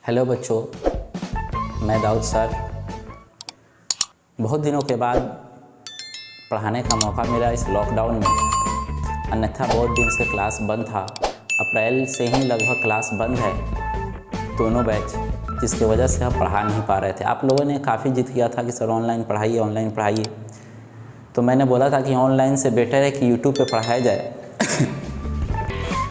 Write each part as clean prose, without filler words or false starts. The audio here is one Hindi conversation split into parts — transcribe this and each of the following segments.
हेलो बच्चों, मैं दाऊद सर। बहुत दिनों के बाद पढ़ाने का मौका मिला इस लॉकडाउन में। अन्यथा बहुत दिन से क्लास बंद था। अप्रैल से ही लगभग क्लास बंद है, दोनों बैच, जिसकी वजह से हम पढ़ा नहीं पा रहे थे। आप लोगों ने काफ़ी जिद किया था कि सर ऑनलाइन पढ़ाइए। तो मैंने बोला था कि ऑनलाइन से बेटर है कि यूट्यूब पे पढ़ाया जाए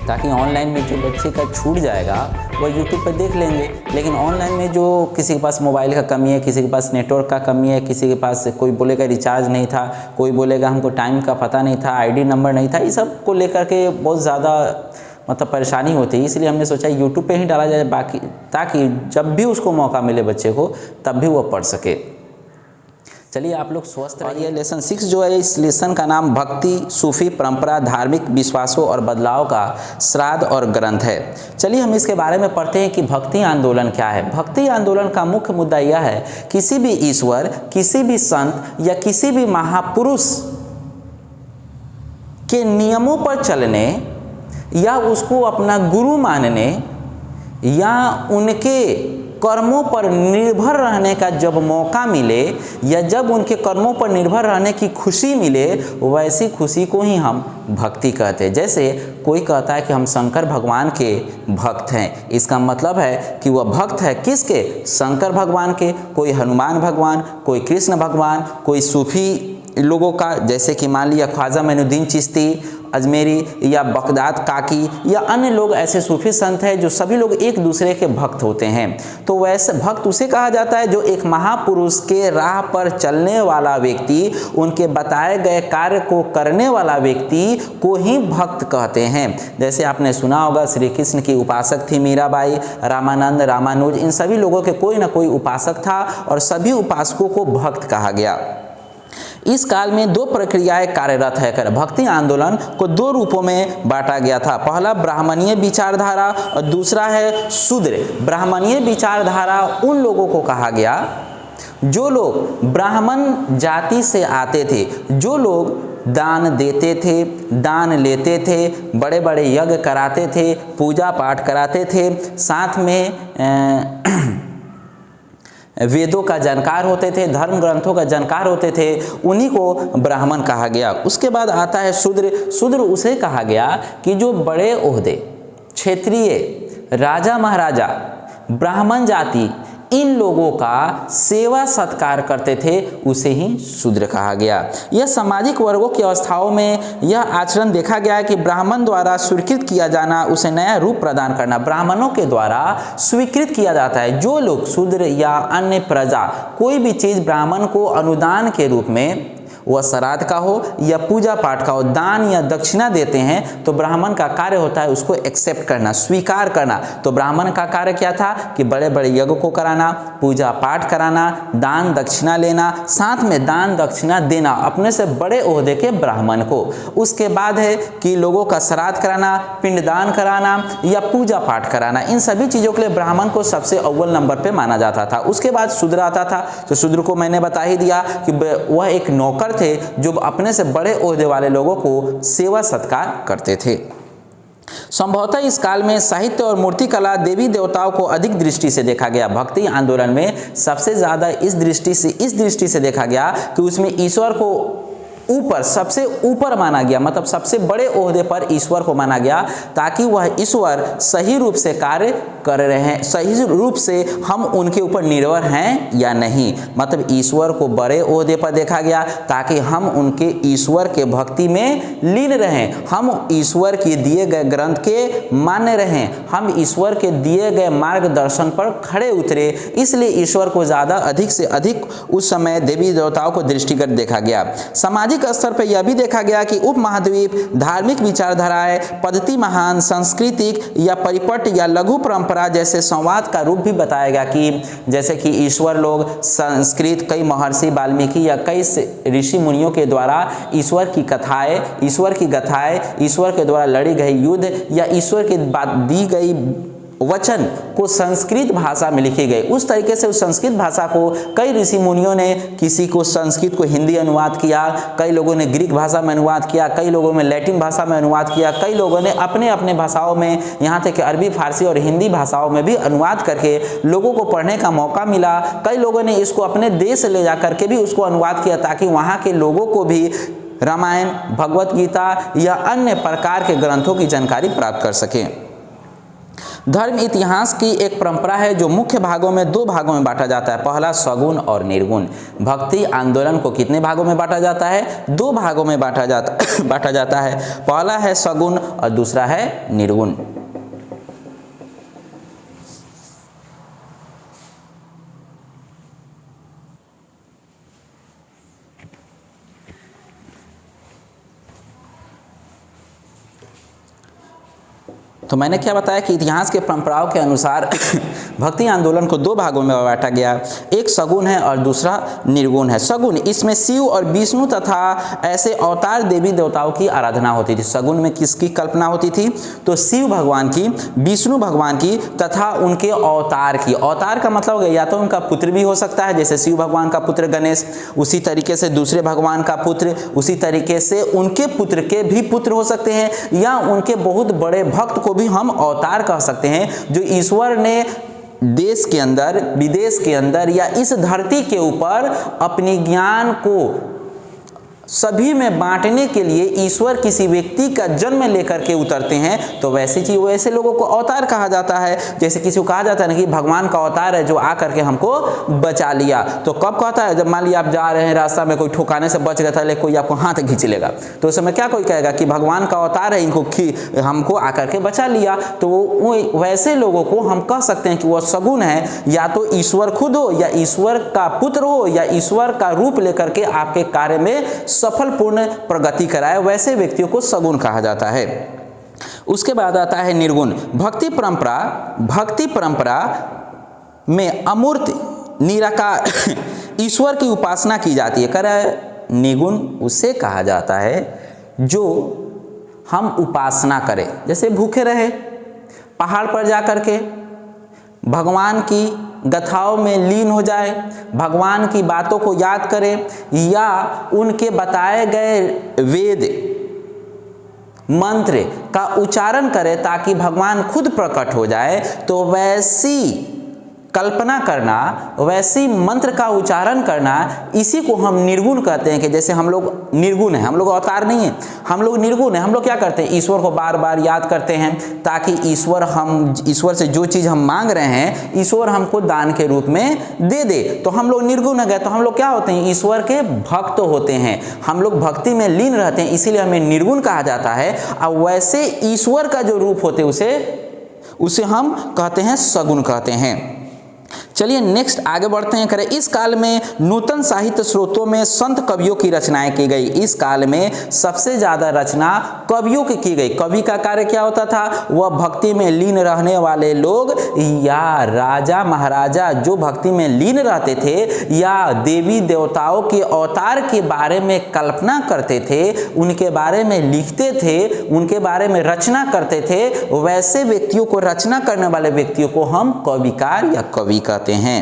ताकि ऑनलाइन में जो बच्चे का छूट जाएगा वो यूट्यूब पे देख लेंगे। लेकिन ऑनलाइन में जो किसी के पास मोबाइल का कमी है, किसी के पास नेटवर्क का कमी है, किसी के पास कोई बोलेगा रिचार्ज नहीं था, कोई बोलेगा हमको टाइम का पता नहीं था, आईडी नंबर नहीं था, ये सब को लेकर के बहुत ज़्यादा परेशानी होती है। इसलिए हमने सोचा यूट्यूब पे ही डाला जाए, बाकी ताकि जब भी उसको मौका मिले बच्चे को तब भी वो पढ़ सके। चलिए आप लोग स्वस्थ रहिए। ये लेसन 6 जो है, इस लेसन का नाम भक्ति, सूफी परंपरा, धार्मिक विश्वासों और बदलाव का श्राद्ध और ग्रंथ है। चलिए हम इसके बारे में पढ़ते हैं कि भक्ति आंदोलन क्या है। भक्ति आंदोलन का मुख्य मुद्दा यह है, किसी भी ईश्वर, किसी भी संत या किसी भी महापुरुष के नियमों पर चलने या उसको अपना गुरु मानने या उनके कर्मों पर निर्भर रहने का जब मौका मिले या जब उनके कर्मों पर निर्भर रहने की खुशी मिले, वैसी खुशी को ही हम भक्ति कहते हैं। जैसे कोई कहता है कि हम शंकर भगवान के भक्त हैं, इसका मतलब है कि वह भक्त है किसके? शंकर भगवान के। कोई हनुमान भगवान, कोई कृष्ण भगवान, कोई सूफी लोगों का, जैसे कि मान लिया ख्वाजा मोइनुद्दीन चिश्ती अजमेरी या बगदाद काकी या अन्य लोग ऐसे सूफी संत हैं जो सभी लोग एक दूसरे के भक्त होते हैं। तो वैसे भक्त उसे कहा जाता है जो एक महापुरुष के राह पर चलने वाला व्यक्ति, उनके बताए गए कार्य को करने वाला व्यक्ति को ही भक्त कहते हैं। जैसे आपने सुना होगा श्री कृष्ण की उपासक थी मीराबाई, रामानंद, रामानुज, इन सभी लोगों के कोई ना कोई उपासक था और सभी उपासकों को भक्त कहा गया। इस काल में 2 प्रक्रियाएं कार्यरत है। भक्ति आंदोलन को 2 रूपों में बांटा गया था। पहला ब्राह्मणीय विचारधारा और दूसरा है शूद्र। ब्राह्मणीय विचारधारा उन लोगों को कहा गया जो लोग ब्राह्मण जाति से आते थे, जो लोग दान देते थे, दान लेते थे, बड़े बड़े यज्ञ कराते थे, पूजा पाठ कराते थे, साथ में वेदों का जानकार होते थे, धर्म ग्रंथों का जानकार होते थे, उन्हीं को ब्राह्मण कहा गया। उसके बाद आता है शूद्र। शूद्र उसे कहा गया कि जो बड़े ओहदे, क्षेत्रीय, राजा महाराजा, ब्राह्मण जाति, इन लोगों का सेवा सत्कार करते थे, उसे ही शूद्र कहा गया। यह सामाजिक वर्गों की अवस्थाओं में यह आचरण देखा गया है कि ब्राह्मण द्वारा स्वीकृत किया जाना, उसे नया रूप प्रदान करना। ब्राह्मणों के द्वारा स्वीकृत किया जाता है। जो लोग शूद्र या अन्य प्रजा कोई भी चीज़ ब्राह्मण को अनुदान के रूप में, वह श्राद्ध का हो या पूजा पाठ का हो, दान या दक्षिणा देते हैं, तो ब्राह्मण का कार्य होता है उसको एक्सेप्ट करना, स्वीकार करना। तो ब्राह्मण का कार्य क्या था कि बड़े बड़े यज्ञ को कराना, पूजा पाठ कराना, दान दक्षिणा लेना, साथ में दान दक्षिणा देना अपने से बड़े ओहदे के ब्राह्मण को। उसके बाद है कि लोगों का श्राद्ध कराना, पिंडदान कराना या पूजा पाठ कराना। इन सभी चीज़ों के लिए ब्राह्मण को सबसे अव्वल नंबर पर माना जाता था। उसके बाद शूद्र आता था। तो शूद्र को मैंने बता ही दिया कि वह एक नौकर थे जो अपने से बड़े ओहदे वाले लोगों को सेवा सत्कार करते थे। संभवतः इस काल में साहित्य और मूर्तिकला, देवी देवताओं को अधिक दृष्टि से देखा गया। भक्ति आंदोलन में सबसे ज़्यादा इस दृष्टि से देखा गया कि उसमें ईश्वर को ऊपर, सबसे ऊपर माना गया, मतलब सबसे बड़े ओहदे पर ईश्वर को माना गया, ताकि वह ईश्वर सही रूप से कार्य कर रहे हैं, सही रूप से हम उनके ऊपर निर्भर हैं या नहीं। मतलब ईश्वर को बड़े ओहदे पर देखा गया ताकि हम उनके ईश्वर के भक्ति में लीन रहें, हम ईश्वर के दिए गए ग्रंथ के मान्य रहें, हम ईश्वर के दिए गए मार्गदर्शन पर खड़े उतरे। इसलिए ईश्वर को ज़्यादा अधिक से अधिक उस समय देवी देवताओं को दृष्टिगत देखा गया। सामाजिक स्तर पर यह भी देखा गया कि उपमहाद्वीप धार्मिक विचारधाराएं, पद्धति महान, सांस्कृतिक या परिपट या लघु परंपरा जैसे संवाद का रूप भी बताया गया कि जैसे कि ईश्वर लोग संस्कृत, कई महर्षि वाल्मीकि या कई ऋषि मुनियों के द्वारा ईश्वर की कथाएं, ईश्वर की गाथाएं, ईश्वर के द्वारा लड़ी गई युद्ध या ईश्वर की दी गई वचन को संस्कृत भाषा में लिखे गए। उस तरीके से उस संस्कृत भाषा को कई ऋषि मुनियों ने, किसी को संस्कृत को हिंदी अनुवाद किया, कई लोगों ने ग्रीक भाषा में अनुवाद किया, कई लोगों ने लैटिन भाषा में अनुवाद किया, कई लोगों ने अपने अपने भाषाओं में, यहाँ तक कि अरबी, फारसी और हिंदी भाषाओं में भी अनुवाद करके लोगों को पढ़ने का मौका मिला। कई लोगों ने इसको अपने देश ले जा करके भी उसको अनुवाद किया ताकि वहाँ के लोगों को भी रामायण, भगवत गीता या अन्य प्रकार के ग्रंथों की जानकारी प्राप्त कर सकें। धर्म इतिहास की एक परंपरा है जो मुख्य भागों में 2 भागों में बांटा जाता है। पहला सगुण और निर्गुण। भक्ति आंदोलन को कितने भागों में बांटा जाता है? 2 भागों में बांटा जाता है। पहला है सगुण और दूसरा है निर्गुण। तो मैंने क्या बताया कि इतिहास के परंपराओं के अनुसार भक्ति आंदोलन को 2 भागों में बांटा गया। एक सगुण है और दूसरा निर्गुण है। सगुण, इसमें शिव और विष्णु तथा ऐसे अवतार देवी देवताओं की आराधना होती थी। सगुण में किसकी कल्पना होती थी? तो शिव भगवान की, विष्णु भगवान की तथा उनके अवतार की। अवतार का मतलब या तो उनका पुत्र भी हो सकता है, जैसे शिव भगवान का पुत्र गणेश, उसी तरीके से दूसरे भगवान का पुत्र, उसी तरीके से उनके पुत्र के भी पुत्र हो सकते हैं, या उनके बहुत बड़े भक्त को भी हम अवतार कह सकते हैं, जो ईश्वर ने देश के अंदर, विदेश के अंदर या इस धरती के ऊपर अपनी ज्ञान को सभी में बांटने के लिए ईश्वर किसी व्यक्ति का जन्म लेकर के उतरते हैं, तो वैसे लोगों को अवतार कहा जाता है। जैसे किसी को कहा जाता है ना कि भगवान का अवतार है जो आकर के हमको बचा लिया, तो कब कहता है? जब मान लिया आप जा रहे हैं, रास्ता में कोई ठोकाने से बच गया था, लेकिन कोई आपको हाथ खींच लेगा, तो उस समय क्या कोई कहेगा कि भगवान का अवतार है, इनको हमको आकर के बचा लिया। तो वैसे लोगों को हम कह सकते हैं कि वह सगुण है, या तो ईश्वर खुद हो, या ईश्वर का पुत्र हो, या ईश्वर का रूप लेकर के आपके कार्य में सफल पूर्ण प्रगति कराए, वैसे व्यक्तियों को सगुण कहा जाता है। उसके बाद आता है निर्गुण। भक्ति परंपरा में अमूर्त निराकार ईश्वर की उपासना की जाती है। कर निर्गुण उसे कहा जाता है जो हम उपासना करें, जैसे भूखे रहे, पहाड़ पर जा करके भगवान की गाथाओं में लीन हो जाए, भगवान की बातों को याद करें, या उनके बताए गए वेद मंत्र का उच्चारण करें ताकि भगवान खुद प्रकट हो जाए, तो वैसी कल्पना करना, वैसी मंत्र का उच्चारण करना, इसी को हम निर्गुण कहते हैं। कि जैसे हम लोग निर्गुण हैं, हम लोग अवतार नहीं है, हम लोग निर्गुण हैं। हम लोग क्या करते हैं? ईश्वर को बार बार याद करते हैं ताकि ईश्वर से जो चीज़ हम मांग रहे हैं ईश्वर हमको दान के रूप में दे दे, तो हम लोग निर्गुण हो गए। तो हम लोग क्या होते हैं? ईश्वर के भक्त होते हैं, हम लोग भक्ति में लीन रहते हैं, इसीलिए हमें निर्गुण कहा जाता है। और वैसे ईश्वर का जो रूप होते उसे हम कहते हैं सगुण कहते हैं। चलिए नेक्स्ट आगे बढ़ते हैं। करें इस काल में नूतन साहित्य स्रोतों में संत कवियों की रचनाएं की गई। इस काल में सबसे ज्यादा रचना कवियों की गई। कवि का कार्य क्या होता था? वह भक्ति में लीन रहने वाले लोग या राजा महाराजा जो भक्ति में लीन रहते थे या देवी देवताओं के अवतार के बारे में कल्पना करते थे, उनके बारे में लिखते थे, उनके बारे में रचना करते थे, वैसे व्यक्तियों को, रचना करने वाले व्यक्तियों को हम कविकार या कवि कहते हैं।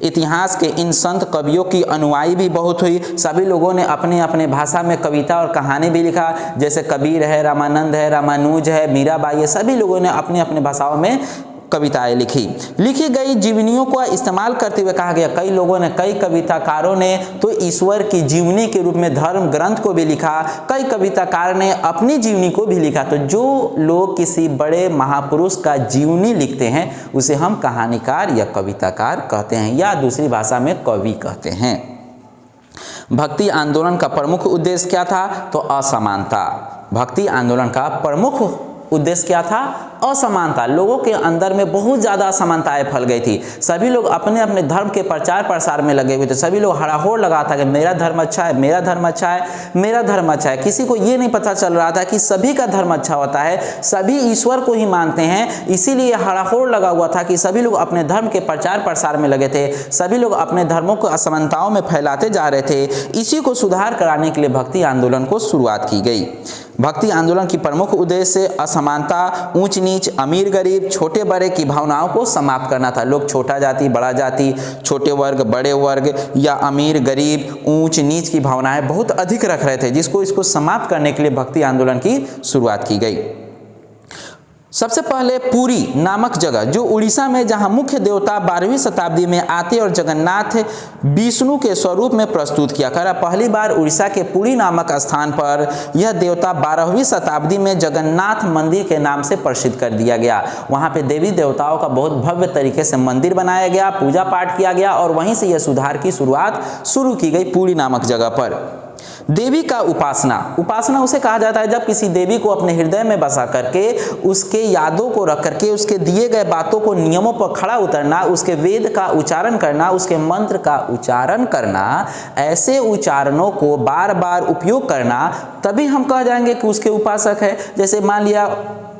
इतिहास के इन संत कवियों की अनुयायी भी बहुत हुई। सभी लोगों ने अपने अपने भाषा में कविता और कहानी भी लिखा, जैसे कबीर है, रामानंद है, रामानुज है, मीराबाई है, सभी लोगों ने अपने अपने भाषाओं में कविताएं लिखी गई जीवनियों को इस्तेमाल करते हुए कहा गया। कई लोगों ने, कई कविताकारों ने तो ईश्वर की जीवनी के रूप में धर्म ग्रंथ को भी लिखा, कई कविताकार ने अपनी जीवनी को भी लिखा। तो जो लोग किसी बड़े महापुरुष का जीवनी लिखते हैं उसे हम कहानीकार या कविताकार कहते हैं, या दूसरी भाषा में कवि कहते हैं। भक्ति आंदोलन का प्रमुख उद्देश्य क्या था? तो असमानता। भक्ति आंदोलन का प्रमुख उद्देश्य क्या था? असमानता। लोगों के अंदर में बहुत ज़्यादा असमानताएं फैल गई थी। सभी लोग अपने अपने धर्म के प्रचार प्रसार में लगे हुए थे। सभी लोग हड़ाहोड़ लगा था कि मेरा धर्म अच्छा है, मेरा धर्म अच्छा है, मेरा धर्म अच्छा है। किसी को ये नहीं पता चल रहा था कि सभी का धर्म अच्छा होता है, सभी ईश्वर को ही मानते हैं। इसीलिए हड़ाहोड़ लगा हुआ था कि सभी लोग अपने धर्म के प्रचार प्रसार में लगे थे, सभी लोग अपने धर्मों को असमानताओं में फैलाते जा रहे थे। इसी को सुधार कराने के लिए भक्ति आंदोलन को शुरुआत की गई। भक्ति आंदोलन की प्रमुख उद्देश्य असमानता, ऊंच नीच, अमीर गरीब, छोटे बड़े की भावनाओं को समाप्त करना था। लोग छोटा जाति, बड़ा जाति, छोटे वर्ग, बड़े वर्ग या अमीर गरीब, ऊंच नीच की भावनाएं बहुत अधिक रख रहे थे, इसको समाप्त करने के लिए भक्ति आंदोलन की शुरुआत की गई। सबसे पहले पुरी नामक जगह जो उड़ीसा में, जहां मुख्य देवता 12वीं शताब्दी में आते और जगन्नाथ विष्णु के स्वरूप में प्रस्तुत किया। कह रहा पहली बार उड़ीसा के पुरी नामक स्थान पर यह देवता 12वीं शताब्दी में जगन्नाथ मंदिर के नाम से प्रसिद्ध कर दिया गया। वहां पे देवी देवताओं का बहुत भव्य तरीके से मंदिर बनाया गया, पूजा पाठ किया गया और वहीं से यह सुधार की शुरुआत शुरू की गई पुरी नामक जगह पर। देवी का उपासना उसे कहा जाता है जब किसी देवी को अपने हृदय में बसा करके उसके यादों को रख करके उसके दिए गए बातों को नियमों पर खड़ा उतरना, उसके वेद का उच्चारण करना, उसके मंत्र का उच्चारण करना, ऐसे उच्चारणों को बार बार उपयोग करना, तभी हम कह जाएंगे कि उसके उपासक है। जैसे मान लिया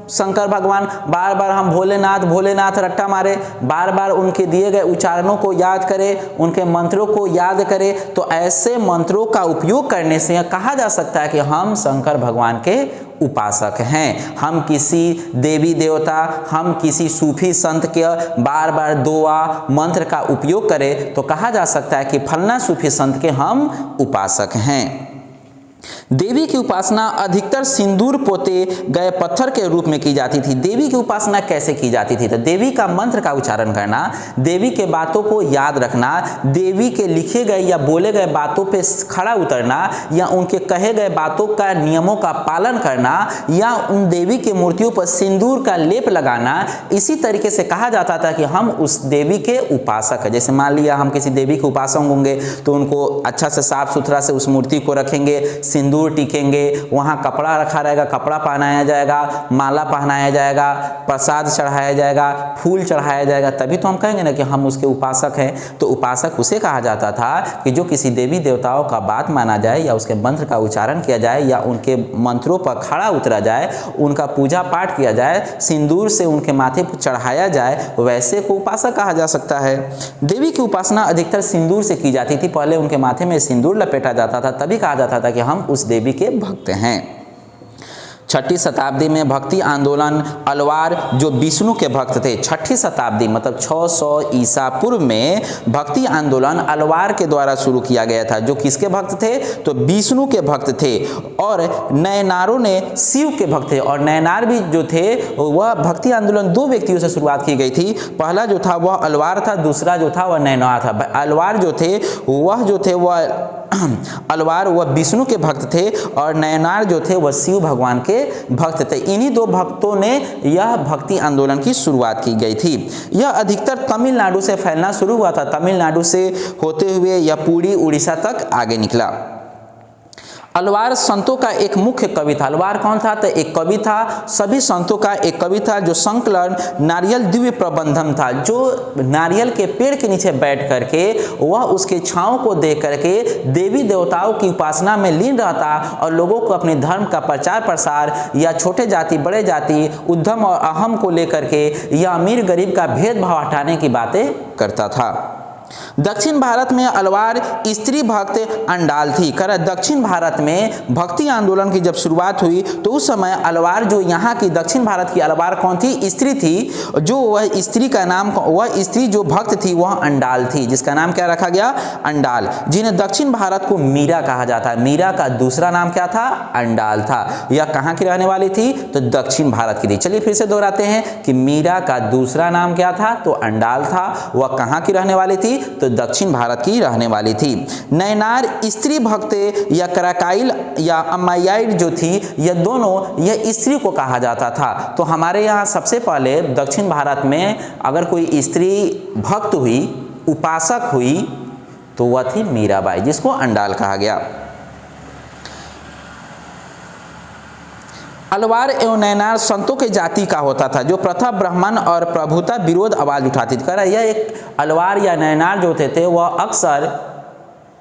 शंकर भगवान, बार बार हम भोलेनाथ भोलेनाथ रट्टा मारे, बार बार उनके दिए गए उच्चारणों को याद करें, उनके मंत्रों को याद करें, तो ऐसे मंत्रों का उपयोग करने से कहा जा सकता है कि हम शंकर भगवान के उपासक हैं। हम किसी देवी देवता, हम किसी सूफी संत के बार बार दुआ मंत्र का उपयोग करें तो कहा जा सकता है कि फलना सूफी संत के हम उपासक हैं। देवी की उपासना अधिकतर सिंदूर पोते गए पत्थर के रूप में की जाती थी। देवी की उपासना कैसे की जाती थी? तो देवी का मंत्र का उच्चारण करना, देवी के बातों को याद रखना, देवी के लिखे गए या बोले गए बातों पे खड़ा उतरना या उनके कहे गए बातों का नियमों का पालन करना या उन देवी की मूर्तियों पर सिंदूर का लेप लगाना, इसी तरीके से कहा जाता था कि हम उस देवी के उपासक हैं। जैसे मान लिया हम किसी देवी के उपासक होंगे तो उनको अच्छा से साफ सुथरा से उस मूर्ति को रखेंगे, सिंदूर टिकेंगे, वहाँ कपड़ा रखा रहेगा, कपड़ा पहनाया जाएगा, माला पहनाया जाएगा, प्रसाद चढ़ाया जाएगा, फूल चढ़ाया जाएगा, तभी तो हम कहेंगे ना कि हम उसके उपासक हैं। तो उपासक उसे कहा जाता था कि जो किसी देवी देवताओं का बात माना जाए या उसके मंत्र का उच्चारण किया जाए या उनके मंत्रों पर खड़ा उतरा जाए, उनका पूजा पाठ किया जाए, सिंदूर से उनके माथे पर चढ़ाया जाए, वैसे को उपासक कहा जा सकता है। देवी की उपासना अधिकतर सिंदूर से की जाती थी। पहले उनके माथे में सिंदूर लपेटा जाता था, तभी कहा जाता था कि हम उस देवी के भक्त हैं। 6ठी शताब्दी में भक्ति आंदोलन अलवार जो विष्णु के भक्त थे, 6ठी शताब्दी मतलब 600 ईसा पूर्व में भक्ति आंदोलन अलवार के द्वारा शुरू किया गया था। जो किसके भक्त थे? तो विष्णु के भक्त थे। और नयनारों ने शिव के भक्त थे। और नयनार भी जो थे वह भक्ति आंदोलन 2 व्यक्तियों से शुरुआत की गई थी। पहला जो था वह अलवार था, दूसरा जो था वह नयनार था। अलवार जो थे वह अलवार वह विष्णु के भक्त थे और नयनार जो थे वह शिव भगवान के भक्त थे। इन्हीं 2 भक्तों ने यह भक्ति आंदोलन की शुरुआत की गई थी। यह अधिकतर तमिलनाडु से फैलना शुरू हुआ था। तमिलनाडु से होते हुए यह पूरी उड़ीसा तक आगे निकला। अलवार संतों का एक मुख्य कवि था। अलवार कौन था? तो एक कवि था, सभी संतों का एक कवि था जो संकलन नारियल दिव्य प्रबंधम था। जो नारियल के पेड़ के नीचे बैठ करके वह उसके छांव को देख करके देवी देवताओं की उपासना में लीन रहता और लोगों को अपने धर्म का प्रचार प्रसार या छोटे जाति बड़े जाति उद्धम और अहम को लेकर के या अमीर गरीब का भेदभाव हटाने की बातें करता था। दक्षिण भारत में अलवार स्त्री भक्त अंडाल थी। दक्षिण भारत में भक्ति आंदोलन की जब शुरुआत हुई तो उस समय अलवार जो यहाँ की दक्षिण भारत की अलवार कौन थी? स्त्री थी। जो वह स्त्री का नाम, वह स्त्री जो भक्त थी वह अंडाल थी, जिसका नाम क्या रखा गया? अंडाल, जिन्हें दक्षिण भारत को मीरा कहा जाता है। मीरा का दूसरा नाम क्या था? अंडाल था। यह कहाँ की रहने वाली थी? तो दक्षिण भारत की थी। चलिए फिर से दोहराते हैं कि मीरा का दूसरा नाम क्या था? तो अंडाल था। वह कहाँ की रहने वाली थी? तो दक्षिण भारत की रहने वाली थी। नयनार स्त्री भक्त या कराकाइल या अम्मायाइड जो थी, यह दोनों यह स्त्री को कहा जाता था। तो हमारे यहाँ सबसे पहले दक्षिण भारत में अगर कोई स्त्री भक्त हुई, उपासक हुई, तो वह थी मीराबाई, जिसको अंडाल कहा गया। अलवार एवं नयनार संतों के जाति का होता था जो प्रथा ब्राह्मण और प्रभुता विरोध आवाज उठाती थी। यह एक अलवार या नयनार जो होते थे वह अक्सर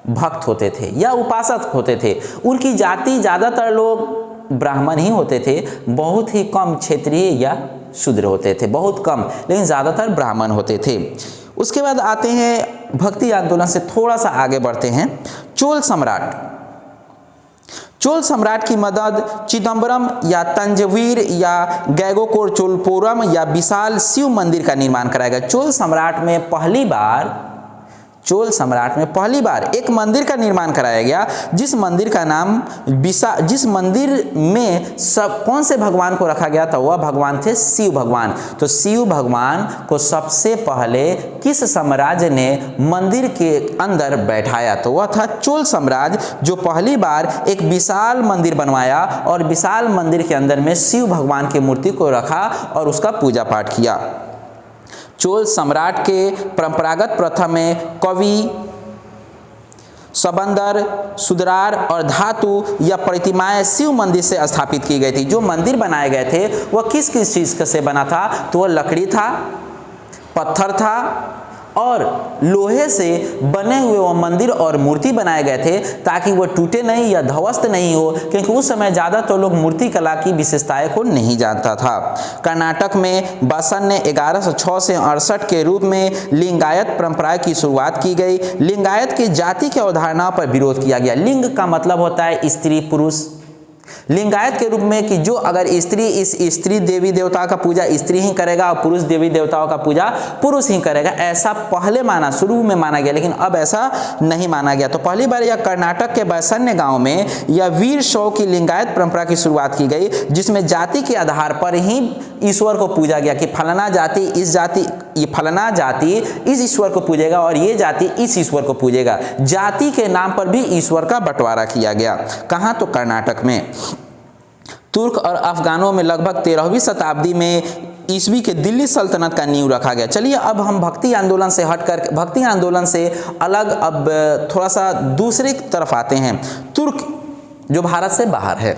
भक्त होते थे या उपासक होते थे। उनकी जाति ज़्यादातर लोग ब्राह्मण ही होते थे, बहुत ही कम क्षत्रिय या शूद्र होते थे, बहुत कम, लेकिन ज़्यादातर ब्राह्मण होते थे। उसके बाद आते हैं भक्ति आंदोलन से थोड़ा सा आगे बढ़ते हैं। चोल सम्राट चोल सम्राट की मदद चिदम्बरम या तंजवीर या गैगोकोर चोलपुरम या विशाल शिव मंदिर का निर्माण कराया गया। चोल सम्राट में पहली बार एक मंदिर का निर्माण कराया गया, जिस मंदिर का नाम जिस मंदिर में सब कौन से भगवान को रखा गया था, वह भगवान थे शिव भगवान। तो शिव भगवान को सबसे पहले किस साम्राज्य ने मंदिर के अंदर बैठाया, तो वह था चोल साम्राज्य, जो पहली बार एक विशाल मंदिर बनवाया और विशाल मंदिर के अंदर में शिव भगवान की मूर्ति को रखा और उसका पूजा पाठ किया। चोल सम्राट के परंपरागत प्रथा में कवि, सबंदर, सुदरार और धातु या प्रतिमाएं शिव मंदिर से स्थापित की गई थी। जो मंदिर बनाए गए थे वह किस किस चीज़ से बना था, तो वह लकड़ी था, पत्थर था और लोहे से बने हुए वो मंदिर और मूर्ति बनाए गए थे, ताकि वो टूटे नहीं या ध्वस्त नहीं हो, क्योंकि उस समय ज़्यादातर लोग मूर्ति कला की विशेषताएं को नहीं जानता था। कर्नाटक में बसन ने 1106 से 68 के रूप में लिंगायत परंपरा की शुरुआत की गई। लिंगायत की जाति की अवधारणा पर विरोध किया गया। लिंग का मतलब होता है स्त्री पुरुष। लिंगायत के रूप में कि जो अगर स्त्री देवी देवताओं का पूजा स्त्री ही करेगा और पुरुष देवी देवताओं का पूजा पुरुष ही करेगा, ऐसा पहले शुरू में माना गया, लेकिन अब ऐसा नहीं माना गया। तो पहली बार यह कर्नाटक के बैसन्य गांव में यह वीर शैव की लिंगायत परंपरा की शुरुआत की गई, जिसमें जाति के आधार पर ही ईश्वर को पूजा गया कि फलाना जाति इस ईश्वर को पूजेगा और ये जाति इस ईश्वर को पूजेगा। जाति के नाम पर भी ईश्वर का बंटवारा किया गया। कहाँ, तो कर्नाटक में। तुर्क और अफगानों में लगभग 13वीं शताब्दी में ईस्वी के दिल्ली सल्तनत का नींव रखा गया। चलिए अब हम भक्ति आंदोलन से हटकर भक्ति आंदोलन से अलग अब थोड़ा सा दूसरी तरफ आते हैं। तुर्क जो भारत से बाहर है।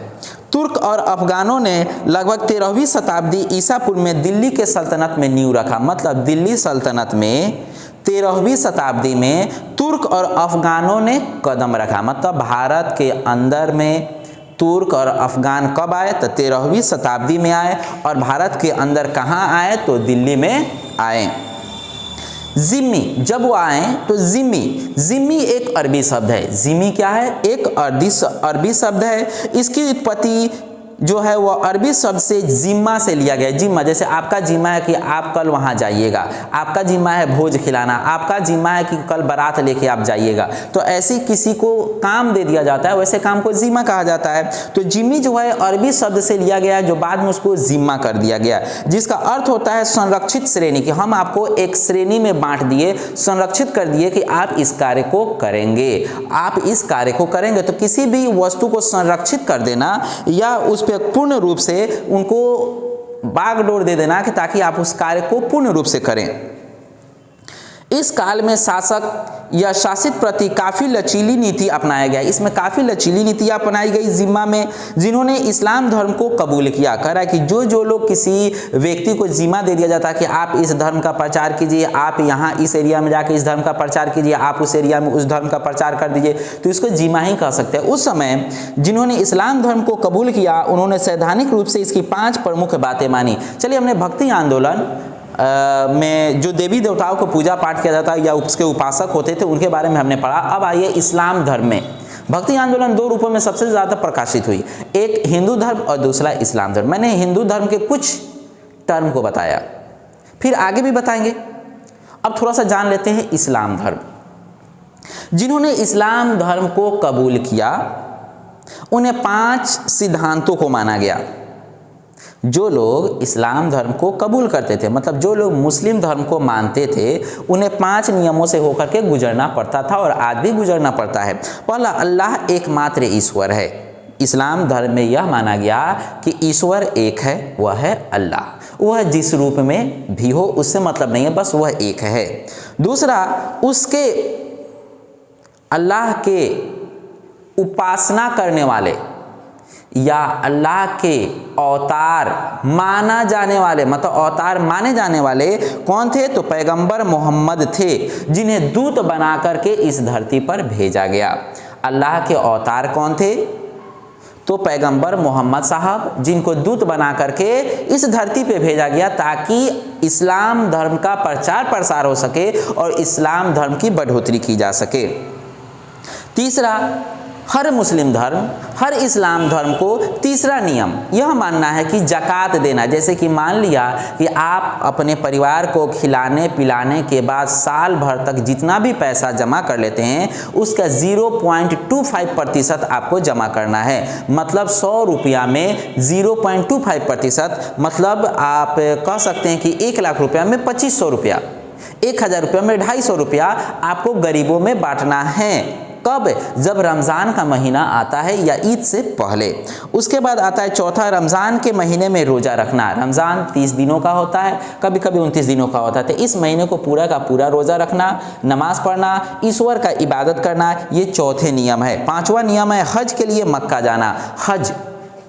तुर्क और अफगानों ने लगभग 13वीं शताब्दी ईसा पूर्व में दिल्ली के सल्तनत में नींव रखा। मतलब दिल्ली सल्तनत में 13वीं शताब्दी में तुर्क और अफगानों ने कदम रखा। मतलब भारत के अंदर में तुर्क और अफगान कब आए, तो 13वीं शताब्दी में आए और भारत के अंदर कहाँ आए, तो दिल्ली में आए। जिम्मी जब वो आए तो जिम्मी एक अरबी शब्द है। जिम्मी क्या है, एक अरबी शब्द है। इसकी उत्पत्ति जो है वो अरबी शब्द से जिम्मा से लिया गया। जिम्मा जैसे आपका जिम्मा है कि आप कल वहाँ जाइएगा, आपका जिम्मा है भोज खिलाना, आपका जिम्मा है कि कल बारात लेके आप जाइएगा। तो ऐसे किसी को काम दे दिया जाता है, वैसे काम को जिम्मा कहा जाता है। तो जिम्मी जो है अरबी शब्द से लिया गया, जो बाद में उसको जिम्मा कर दिया गया, जिसका अर्थ होता है संरक्षित श्रेणी की। हम आपको एक श्रेणी में बांट दिए, संरक्षित कर दिए कि आप इस कार्य को करेंगे, आप इस कार्य को करेंगे। तो किसी भी वस्तु को संरक्षित कर देना या उस पूर्ण रूप से उनको बागडोर दे देना कि ताकि आप उस कार्य को पूर्ण रूप से करें। इस काल में शासक या शासित प्रति काफ़ी लचीली नीति अपनाया गया। इसमें काफ़ी लचीली नीति अपनाई गई जिम्मा में, जिन्होंने इस्लाम धर्म को कबूल किया। कह रहा है कि जो लोग किसी व्यक्ति को जिम्मा दे दिया जाता है कि आप इस धर्म का प्रचार कीजिए, आप यहाँ इस एरिया में जाके इस धर्म का प्रचार कीजिए, आप उस एरिया में उस धर्म का प्रचार कर दीजिए, तो इसको जिम्मा ही कह सकते हैं। उस समय जिन्होंने इस्लाम धर्म को कबूल किया, उन्होंने सैद्धांतिक रूप से इसकी 5 प्रमुख बातें मानी। चलिए, हमने भक्ति आंदोलन में जो देवी देवताओं को पूजा पाठ किया जाता है या उसके उपासक होते थे, उनके बारे में हमने पढ़ा। अब आइए इस्लाम धर्म में। भक्ति आंदोलन 2 रूपों में सबसे ज़्यादा प्रकाशित हुई, एक हिंदू धर्म और दूसरा इस्लाम धर्म। मैंने हिंदू धर्म के कुछ टर्म को बताया, फिर आगे भी बताएंगे। अब थोड़ा सा जान लेते हैं इस्लाम धर्म। जिन्होंने इस्लाम धर्म को कबूल किया, उन्हें 5 सिद्धांतों को माना गया। जो लोग इस्लाम धर्म को कबूल करते थे, मतलब जो लोग मुस्लिम धर्म को मानते थे, उन्हें 5 नियमों से होकर के गुजरना पड़ता था और आज भी गुजरना पड़ता है। पहला, अल्लाह एकमात्र ईश्वर है। इस्लाम धर्म में यह माना गया कि ईश्वर एक है, वह है अल्लाह। वह जिस रूप में भी हो उससे मतलब नहीं है, बस वह एक है। दूसरा, उसके अल्लाह के उपासना करने वाले या अल्लाह के अवतार माना जाने वाले, मतलब अवतार माने जाने वाले कौन थे, तो पैगंबर मोहम्मद थे, जिन्हें दूत बना करके इस धरती पर भेजा गया। अल्लाह के अवतार कौन थे, तो पैगंबर मोहम्मद साहब, जिनको दूत बना करके इस धरती पे भेजा गया ताकि इस्लाम धर्म का प्रचार प्रसार हो सके और इस्लाम धर्म की बढ़ोतरी की जा सके। तीसरा, हर मुस्लिम धर्म, हर इस्लाम धर्म को तीसरा नियम यह मानना है कि ज़कात देना। जैसे कि मान लिया कि आप अपने परिवार को खिलाने पिलाने के बाद साल भर तक जितना भी पैसा जमा कर लेते हैं उसका 0.25% आपको जमा करना है। मतलब 100 रुपया में 0.25%, मतलब आप कह सकते हैं कि 1 लाख रुपया में 2500 रुपया, 1000 रुपया में 250 रुपया आपको गरीबों में बांटना है। कब? जब रमज़ान का महीना आता है या ईद से पहले। उसके बाद आता है चौथा, रमज़ान के महीने में रोज़ा रखना। रमज़ान 30 दिनों का होता है, कभी कभी 29 दिनों का होता है, तो इस महीने को पूरा का पूरा रोज़ा रखना, नमाज़ पढ़ना, ईश्वर का इबादत करना, ये चौथे नियम है। पाँचवा नियम है हज के लिए मक्का जाना। हज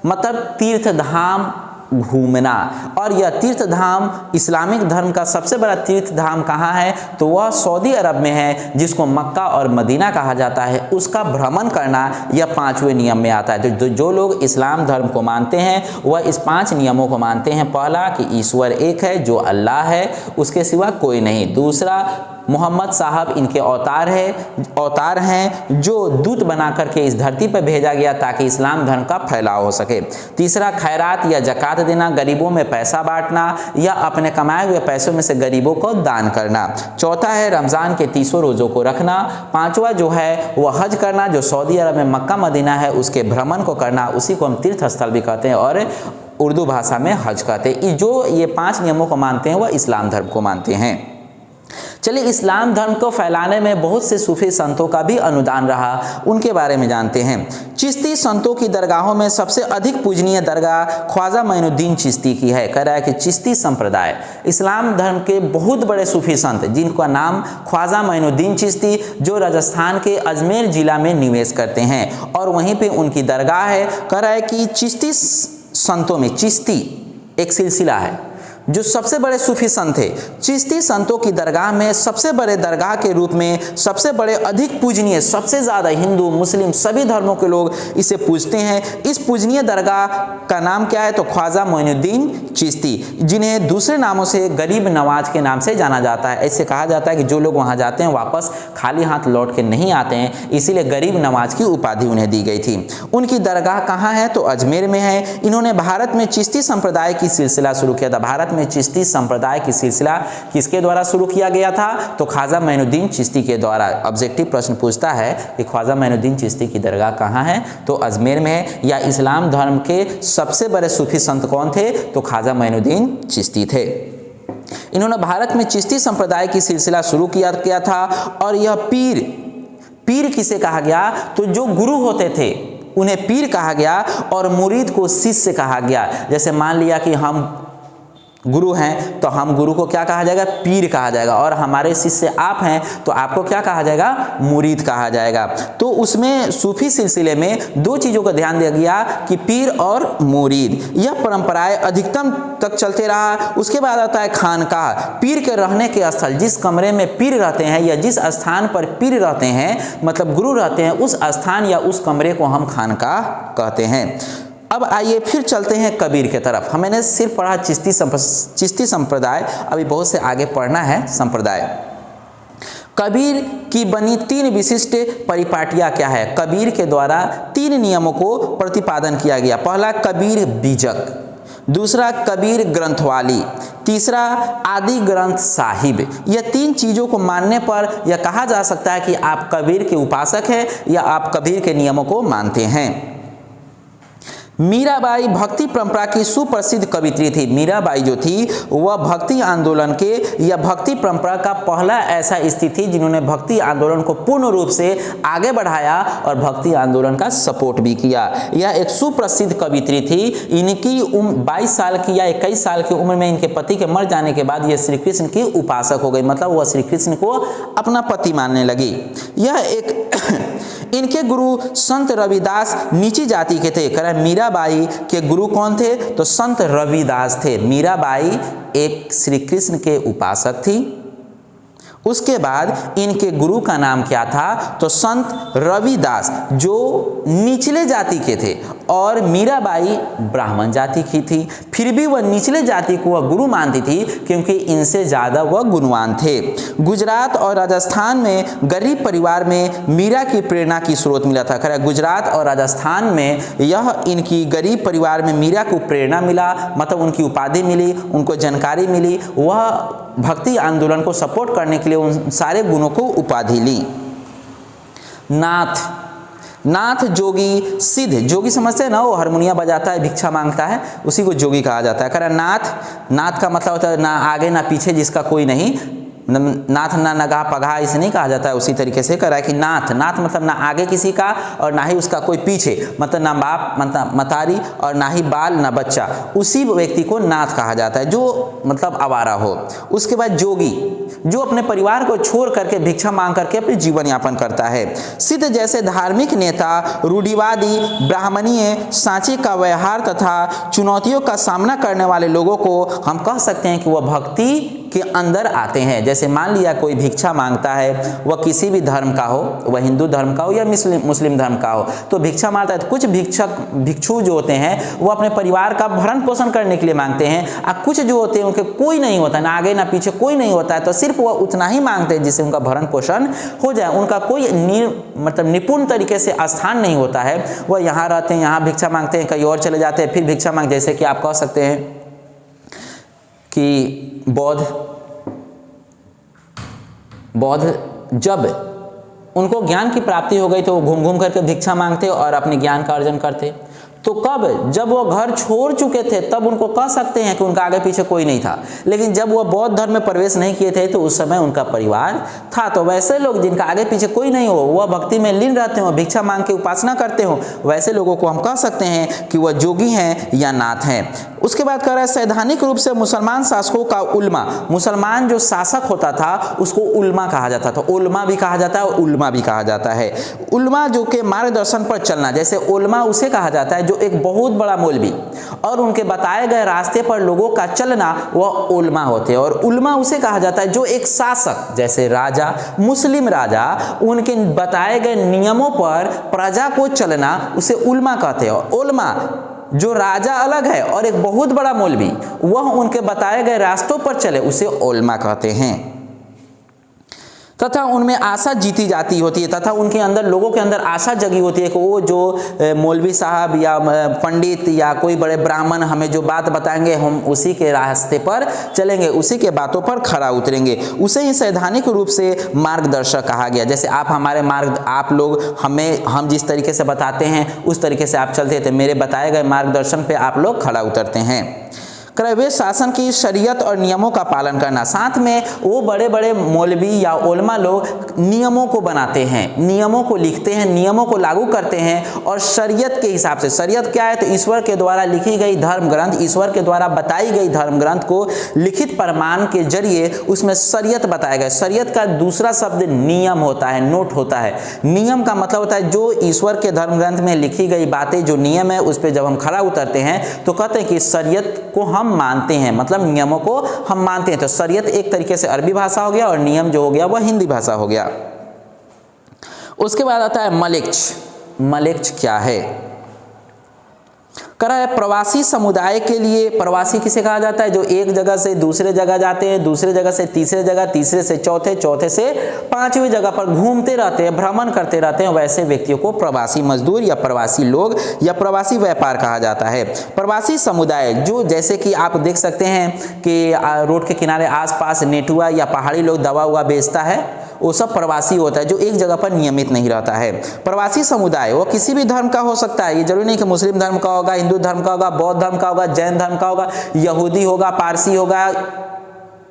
मतलब तीर्थ धाम घूमना, और यह तीर्थ धाम इस्लामिक धर्म का सबसे बड़ा तीर्थ धाम कहाँ है? तो वह सऊदी अरब में है, जिसको मक्का और मदीना कहा जाता है। उसका भ्रमण करना यह 5वें नियम में आता है। तो जो लोग इस्लाम धर्म को मानते हैं वह इस 5 नियमों को मानते हैं। पहला कि ईश्वर एक है, जो अल्लाह है, उसके सिवा कोई नहीं। दूसरा, मोहम्मद साहब इनके अवतार हैं जो दूत बना करके इस धरती पर भेजा गया ताकि इस्लाम धर्म का फैलाव हो सके। तीसरा, खैरात या ज़कात देना, गरीबों में पैसा बांटना या अपने कमाए हुए पैसों में से गरीबों को दान करना। चौथा है रमज़ान के 30 रोज़ों को रखना। पाँचवा जो है वह हज करना, जो सऊदी अरब में मक्का मदीना है उसके भ्रमण को करना, उसी को हम तीर्थ स्थल भी कहते हैं और उर्दू भाषा में हज कहते हैं। जो ये 5 नियमों को मानते हैं वह इस्लाम धर्म को मानते हैं। चलिए, इस्लाम धर्म को फैलाने में बहुत से सूफी संतों का भी अनुदान रहा, उनके बारे में जानते हैं। चिश्ती संतों की दरगाहों में सबसे अधिक पूजनीय दरगाह ख्वाजा मोइनुद्दीन चिश्ती की है। कह रहा है कि चिश्ती संप्रदाय इस्लाम धर्म के बहुत बड़े सूफी संत, जिनका नाम ख्वाजा मोइनुद्दीन चिश्ती, जो राजस्थान के अजमेर जिला में निवेश करते हैं और वहीं पे उनकी दरगाह है। कह रहा है कि चिश्ती संतों में, चिश्ती एक सिलसिला है जो सबसे बड़े सूफी संत थे। चिश्ती संतों की दरगाह में सबसे बड़े दरगाह के रूप में सबसे बड़े, अधिक पूजनीय, सबसे ज़्यादा हिंदू मुस्लिम सभी धर्मों के लोग इसे पूजते हैं। इस पूजनीय दरगाह का नाम क्या है? तो ख्वाजा मोइनुद्दीन चिश्ती, जिन्हें दूसरे नामों से गरीब नवाज के नाम से जाना जाता है। ऐसे कहा जाता है कि जो लोग वहाँ जाते हैं वापस खाली हाथ लौट के नहीं आते हैं, इसीलिए गरीब नवाज की उपाधि उन्हें दी गई थी। उनकी दरगाह कहाँ है? तो अजमेर में है। इन्होंने भारत में चिश्ती संप्रदाय की सिलसिला शुरू किया था। भारत में चिश्ती संप्रदाय की सिलसिला किसके द्वारा शुरू किया गया था? तो ख्वाजा मोइनुद्दीन चिश्ती के द्वारा। ऑब्जेक्टिव प्रश्न पूछता है कि ख्वाजा मोइनुद्दीन चिश्ती की दरगाह कहाँ है? तो अजमेर में है। या इस्लाम धर्म के सबसे बड़े सूफी संत कौन थे? तो ख्वाजा मोइनुद्दीन चिश्ती थे। इन्होंने भारत में चिश्ती संप्रदाय की सिलसिला शुरू किया था। और यह पीर किसे कहा गया? तो जो गुरु होते थे उन्हें पीर कहा गया और मुरीद को शिष्य कहा गया। जैसे मान लिया कि हम गुरु हैं तो हम गुरु को क्या कहा जाएगा? पीर कहा जाएगा। और हमारे शिष्य आप हैं तो आपको क्या कहा जाएगा? मुरीद कहा जाएगा। तो उसमें सूफी सिलसिले में 2 चीज़ों का ध्यान दिया गया कि पीर और मुरीद। यह परंपराएं अधिकतम तक चलते रहा। उसके बाद आता है खानकाह, पीर के रहने के स्थल। जिस कमरे में पीर रहते हैं या जिस स्थान पर पीर रहते हैं, मतलब गुरु रहते हैं, उस स्थान या उस कमरे को हम खानकाह कहते हैं। अब आइए फिर चलते हैं कबीर के तरफ। हमने सिर्फ पढ़ा चिश्ती संप्रदाय, अभी बहुत से आगे पढ़ना है संप्रदाय। कबीर की बनी 3 विशिष्ट परिपाटियाँ क्या है? कबीर के द्वारा 3 नियमों को प्रतिपादन किया गया। पहला, कबीर बीजक। दूसरा, कबीर ग्रंथवाली। तीसरा, आदि ग्रंथ साहिब। यह 3 चीज़ों को मानने पर यह कहा जा सकता है कि आप कबीर के उपासक हैं या आप कबीर के नियमों को मानते हैं। मीराबाई भक्ति परंपरा की सुप्रसिद्ध कवित्री थी। मीराबाई जो थी वह भक्ति आंदोलन के या भक्ति परंपरा का पहला ऐसा स्त्री थी जिन्होंने भक्ति आंदोलन को पूर्ण रूप से आगे बढ़ाया और भक्ति आंदोलन का सपोर्ट भी किया। यह एक सुप्रसिद्ध कवित्री थी। इनकी उम्र 22 साल की या 21 साल की उम्र में इनके पति के मर जाने के बाद यह श्री कृष्ण की उपासक हो गई, मतलब वह श्री कृष्ण को अपना पति मानने लगी। यह एक इनके गुरु संत रविदास नीची जाति के थे। करें मीराबाई के गुरु कौन थे? तो संत रविदास थे। मीराबाई एक श्री कृष्ण के उपासक थी। उसके बाद इनके गुरु का नाम क्या था? तो संत रविदास, जो निचले जाति के थे और मीराबाई ब्राह्मण जाति की थी, फिर भी वह निचले जाति को वह गुरु मानती थी क्योंकि इनसे ज़्यादा वह गुणवान थे। गुजरात और राजस्थान में गरीब परिवार में मीरा की प्रेरणा की स्रोत मिला था। खैर गुजरात और राजस्थान में यह इनकी गरीब परिवार में मीरा को प्रेरणा मिला, मतलब उनकी उपाधि मिली, उनको जानकारी मिली, वह भक्ति आंदोलन को सपोर्ट करने के लिए उन सारे गुणों को उपाधि ली। नाथ जोगी सिद्ध, जोगी समझते हैं ना, वो हारमोनिया बजाता है, भिक्षा मांगता है, उसी को जोगी कहा जाता है। कह नाथ का मतलब होता है ना आगे ना पीछे जिसका कोई नहीं, नाथ ना नगाह पगाह इसे नहीं कहा जाता है। उसी तरीके से कह रहा है कि नाथ मतलब ना आगे किसी का और ना ही उसका कोई पीछे, मतलब ना बाप मतलब मतारी और ना ही बाल ना बच्चा, उसी व्यक्ति को नाथ कहा जाता है जो मतलब आवारा हो। उसके बाद जोगी, जो अपने परिवार को छोड़ करके भिक्षा मांग करके अपने जीवन यापन करता है। सिद्ध जैसे धार्मिक नेता रूढ़िवादी ब्राह्मणीय सांचे का व्यवहार तथा चुनौतियों का सामना करने वाले लोगों को हम कह सकते हैं कि वह भक्ति के अंदर आते हैं। जैसे मान लिया कोई भिक्षा मांगता है, वह किसी भी धर्म का हो, वह हिंदू धर्म का हो या मुस्लिम धर्म का हो, तो भिक्षा मांगता है। तो कुछ भिक्षु जो होते हैं वो अपने परिवार का भरण पोषण करने के लिए मांगते हैं, और कुछ जो होते हैं उनके कोई नहीं होता, ना आगे ना पीछे कोई नहीं होता है, तो सिर्फ वह उतना ही मांगते हैं जिससे उनका भरण पोषण हो जाए। उनका कोई मतलब निपुण तरीके से स्थान नहीं होता है, वह यहाँ रहते हैं, यहाँ भिक्षा मांगते हैं, कहीं और चले जाते हैं, फिर भिक्षा मांगते हैं। जैसे कि आप कह सकते हैं कि बौद्ध जब उनको ज्ञान की प्राप्ति हो गई तो वो घूम घूम करके भिक्षा मांगते और अपने ज्ञान का अर्जन करते। तो कब, जब वो घर छोड़ चुके थे तब उनको कह सकते हैं कि उनका आगे पीछे कोई नहीं था, लेकिन जब वो बौद्ध धर्म में प्रवेश नहीं किए थे तो उस समय उनका परिवार था। तो वैसे लोग जिनका आगे पीछे कोई नहीं हो, वह भक्ति में लीन रहते हो, भिक्षा मांग के उपासना करते हो, वैसे लोगों को हम कह सकते हैं कि वह जोगी हैं या नाथ हैं। उसके बाद कह रहा है सैद्धांतिक रूप से मुसलमान शासकों का उल्मा, मुसलमान जो शासक होता था उसको उल्मा कहा जाता था। उल्मा भी कहा जाता है और उल्मा भी कहा जाता है। उल्मा जो के मार्गदर्शन पर चलना, जैसे उल्मा उसे कहा जाता है जो एक बहुत बड़ा मौलवी और उनके बताए गए रास्ते पर लोगों का चलना, वह उल्मा होते हैं। और उल्मा उसे कहा जाता है जो एक शासक, जैसे राजा, मुस्लिम राजा, उनके बताए गए नियमों पर प्रजा को चलना, उसे उल्मा कहते हैं। और उल्मा जो राजा अलग है और एक बहुत बड़ा मौलवी वह उनके बताए गए रास्तों पर चले, उसे उल्मा कहते हैं। तथा उनमें आशा जीती जाती होती है, तथा उनके अंदर, लोगों के अंदर आशा जगी होती है कि वो जो मौलवी साहब या पंडित या कोई बड़े ब्राह्मण हमें जो बात बताएंगे हम उसी के रास्ते पर चलेंगे, उसी के बातों पर खरा उतरेंगे। उसे ही सैद्धांतिक रूप से मार्गदर्शक कहा गया। जैसे आप हमारे आप लोग हम जिस तरीके से बताते हैं उस तरीके से आप चलते थे, मेरे बताए गए मार्गदर्शन पे आप लोग खड़ा उतरते हैं। वे शासन की शरीयत और नियमों का पालन करना, साथ में वो बड़े बड़े मौलवी या उलमा लोग नियमों को बनाते हैं, नियमों को लिखते हैं, नियमों को लागू करते हैं और शरीयत के हिसाब से। शरीयत क्या है? तो ईश्वर के द्वारा लिखी गई धर्म ग्रंथ, ईश्वर के द्वारा बताई गई धर्म ग्रंथ को लिखित प्रमाण के जरिए उसमें शरीयत बताया गया। शरीयत का दूसरा शब्द नियम होता है, नोट होता है। नियम का मतलब होता है जो ईश्वर के धर्म ग्रंथ में लिखी गई बातें, जो नियम है, उस पर जब हम खड़ा उतरते हैं तो कहते हैं कि शरीयत को हम मानते हैं, मतलब नियमों को हम मानते हैं। तो शरीयत एक तरीके से अरबी भाषा हो गया और नियम जो हो गया वह हिंदी भाषा हो गया। उसके बाद आता है मलेक्ष। मलेक्ष क्या है? कह रहा है प्रवासी समुदाय के लिए, प्रवासी किसे कहा जाता है? जो एक जगह से दूसरे जगह जाते हैं, दूसरे जगह से तीसरे जगह, तीसरे से चौथे, चौथे से पांचवी जगह पर घूमते रहते हैं, भ्रमण करते रहते हैं, वैसे व्यक्तियों को प्रवासी मजदूर या प्रवासी लोग या प्रवासी व्यापार कहा जाता है। प्रवासी समुदाय जो, जैसे कि आप देख सकते हैं कि रोड के किनारे आसपास नेटुआ या पहाड़ी लोग दवा उवा बेचता है, वो सब प्रवासी होता है जो एक जगह पर नियमित नहीं रहता है। प्रवासी समुदाय वो किसी भी धर्म का हो सकता है, ये जरूरी नहीं कि मुस्लिम धर्म का होगा, हिंदू धर्म का होगा, बौद्ध धर्म का होगा, जैन धर्म का होगा, यहूदी होगा, पारसी होगा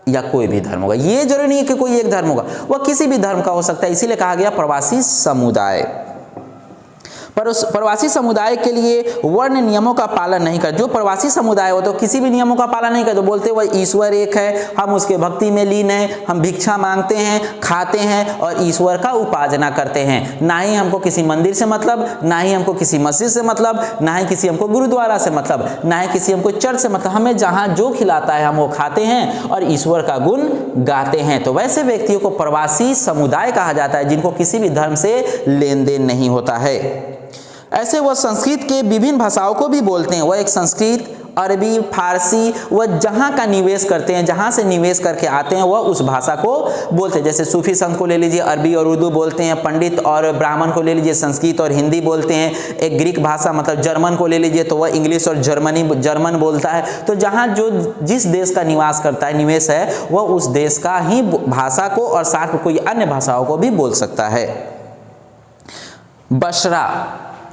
या कोई भी धर्म होगा। ये जरूरी नहीं है कि कोई एक धर्म होगा, वह किसी भी धर्म का हो सकता है, इसीलिए कहा गया प्रवासी समुदाय। पर उस प्रवासी समुदाय के लिए वर्ण नियमों का पालन नहीं कर, जो प्रवासी समुदाय हो तो किसी भी नियमों का पालन नहीं कर, तो बोलते वह ईश्वर एक है, हम उसके भक्ति में लीन हैं, हम भिक्षा मांगते हैं, खाते हैं और ईश्वर का उपासना करते हैं। ना ही हमको किसी मंदिर से मतलब, ना ही हमको किसी मस्जिद से मतलब, ना ही किसी हमको गुरुद्वारा से मतलब, ना ही किसी हमको चर्च से मतलब, हमें जहाँ जो खिलाता है हम वो खाते हैं और ईश्वर का गुण गाते हैं। तो वैसे व्यक्तियों को प्रवासी समुदाय कहा जाता है जिनको किसी भी धर्म से लेन देन नहीं होता है। ऐसे वह संस्कृत के विभिन्न भाषाओं को भी बोलते हैं। वह एक संस्कृत, अरबी, फारसी, वह जहाँ का निवेश करते हैं, जहाँ से निवेश करके आते हैं वह उस भाषा को बोलते हैं। जैसे सूफी संत को ले लीजिए, अरबी और उर्दू बोलते हैं। पंडित और ब्राह्मण को ले लीजिए, संस्कृत और हिंदी बोलते हैं। एक ग्रीक भाषा मतलब जर्मन को ले लीजिए तो वह इंग्लिश और जर्मन बोलता है। तो जहाँ जो जिस देश का निवास करता है, निवेश है, वह उस देश का ही भाषा को और साथ में कोई अन्य भाषाओं को भी बोल सकता है।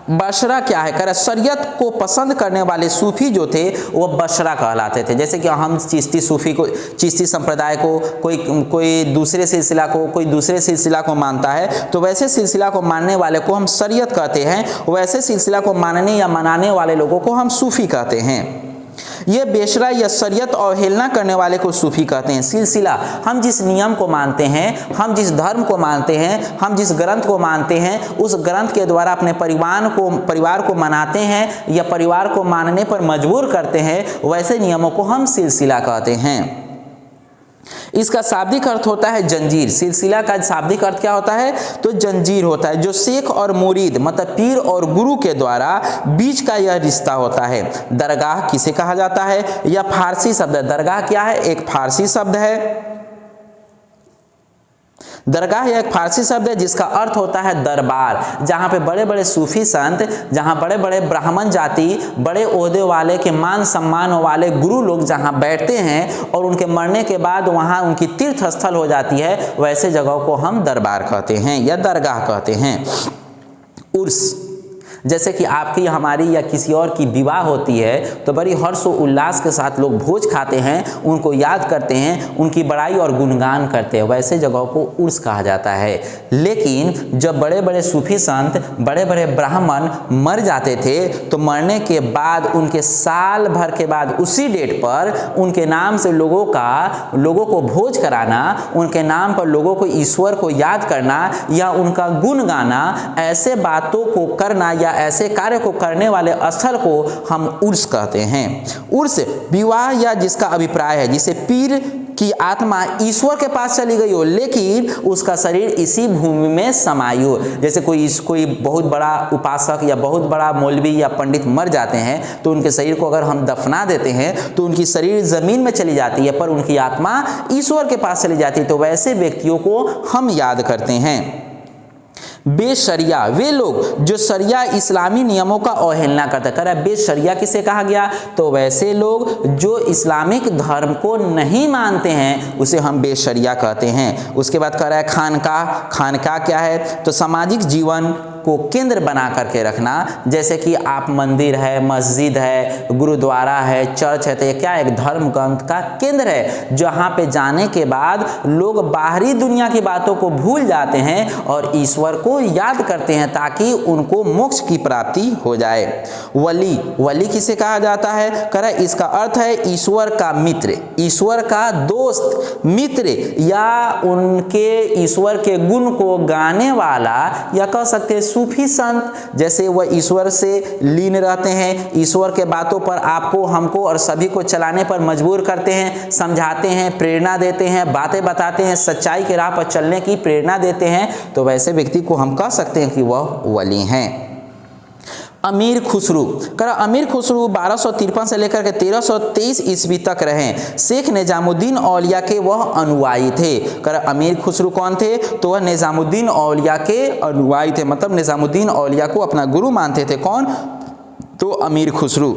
बशरा क्या है? कह रहा शरीयत को पसंद करने वाले सूफी जो थे वो बशरा कहलाते थे। जैसे कि हम चिश्ती संप्रदाय को कोई दूसरे सिलसिला को मानता है, तो वैसे सिलसिला को मानने वाले को हम शरीयत कहते हैं, वैसे सिलसिला को मानने या मनाने वाले लोगों को हम सूफी कहते हैं। ये बेशरा या शरीयत अवहेलना करने वाले को सूफी कहते हैं। सिलसिला, हम जिस नियम को मानते हैं, हम जिस धर्म को मानते हैं, हम जिस ग्रंथ को मानते हैं, उस ग्रंथ के द्वारा अपने परिवार को मनाते हैं या परिवार को मानने पर मजबूर करते हैं, वैसे नियमों को हम सिलसिला कहते हैं। इसका शाब्दिक अर्थ होता है जंजीर। सिलसिला का शाब्दिक अर्थ क्या होता है? तो जंजीर होता है, जो शेख और मुरीद मतलब पीर और गुरु के द्वारा बीच का यह रिश्ता होता है। दरगाह किसे कहा जाता है? यह फारसी शब्द है। दरगाह क्या है? एक फारसी शब्द है। दरगाह एक फारसी शब्द है जिसका अर्थ होता है दरबार, जहाँ पे बड़े बड़े सूफी संत, जहाँ बड़े बड़े ब्राह्मण जाति, बड़े ओहदे वाले के मान सम्मान वाले गुरु लोग जहाँ बैठते हैं और उनके मरने के बाद वहाँ उनकी तीर्थ स्थल हो जाती है, वैसे जगहों को हम दरबार कहते हैं या दरगाह कहते हैं। उर्स, जैसे कि आपकी, हमारी या किसी और की विवाह होती है तो बड़ी हर्ष और उल्लास के साथ लोग भोज खाते हैं, उनको याद करते हैं, उनकी बड़ाई और गुणगान करते हैं, वैसे जगहों को उर्स कहा जाता है। लेकिन जब बड़े बड़े सूफी संत, बड़े बड़े ब्राह्मण मर जाते थे तो मरने के बाद उनके साल भर के बाद उसी डेट पर उनके नाम से लोगों को भोज कराना, उनके नाम पर लोगों को ईश्वर को याद करना या उनका गुण गाना, ऐसे बातों को करना या ऐसे कार्य को करने वाले स्थल को हम उर्स कहते हैं। उर्स विवाह या जिसका अभिप्राय है जिसे पीर की आत्मा ईश्वर के पास चली गई हो लेकिन उसका शरीर इसी भूमि में समाई हो। जैसे कोई बहुत बड़ा उपासक या बहुत बड़ा मौलवी या पंडित मर जाते हैं तो उनके शरीर को अगर हम दफना देते हैं तो उनकी शरीर जमीन में चली जाती है पर उनकी आत्मा ईश्वर के पास चली जाती है। तो वैसे व्यक्तियों को हम याद करते हैं। बेशरिया, वे लोग जो शरिया इस्लामी नियमों का अवहेलना करते हैं। कह रहा है बेशरिया किसे कहा गया? तो वैसे लोग जो इस्लामिक धर्म को नहीं मानते हैं उसे हम बेशरिया कहते हैं। उसके बाद कह रहा है खानका क्या है? तो सामाजिक जीवन को केंद्र बना करके रखना, जैसे कि आप मंदिर है, मस्जिद है, गुरुद्वारा है, चर्च है, तो ये क्या है? एक धर्म ग्रंथ का केंद्र है जहाँ पे जाने के बाद लोग बाहरी दुनिया की बातों को भूल जाते हैं और ईश्वर को याद करते हैं ताकि उनको मोक्ष की प्राप्ति हो जाए। वली किसे कहा जाता है? कह रहा है इसका अर्थ है ईश्वर का मित्र, ईश्वर का दोस्त, मित्र या उनके ईश्वर के गुण को गाने वाला, या कह सकते हैं सूफी संत। जैसे वह ईश्वर से लीन रहते हैं, ईश्वर के बातों पर आपको, हमको और सभी को चलाने पर मजबूर करते हैं, समझाते हैं, प्रेरणा देते हैं, बातें बताते हैं, सच्चाई के राह पर चलने की प्रेरणा देते हैं, तो वैसे व्यक्ति को हम कह सकते हैं कि वह वली हैं। अमीर खुसरू, कर अमीर खुसरू 1253 से लेकर के 1323 ईस्वी तक रहे। शेख निजामुद्दीन औलिया के वह अनुयायी थे। कर अमीर खुसरू कौन थे? तो वह निजामुद्दीन औलिया के अनुयायी थे, मतलब निजामुद्दीन औलिया को अपना गुरु मानते थे। कौन? तो अमीर खुसरू।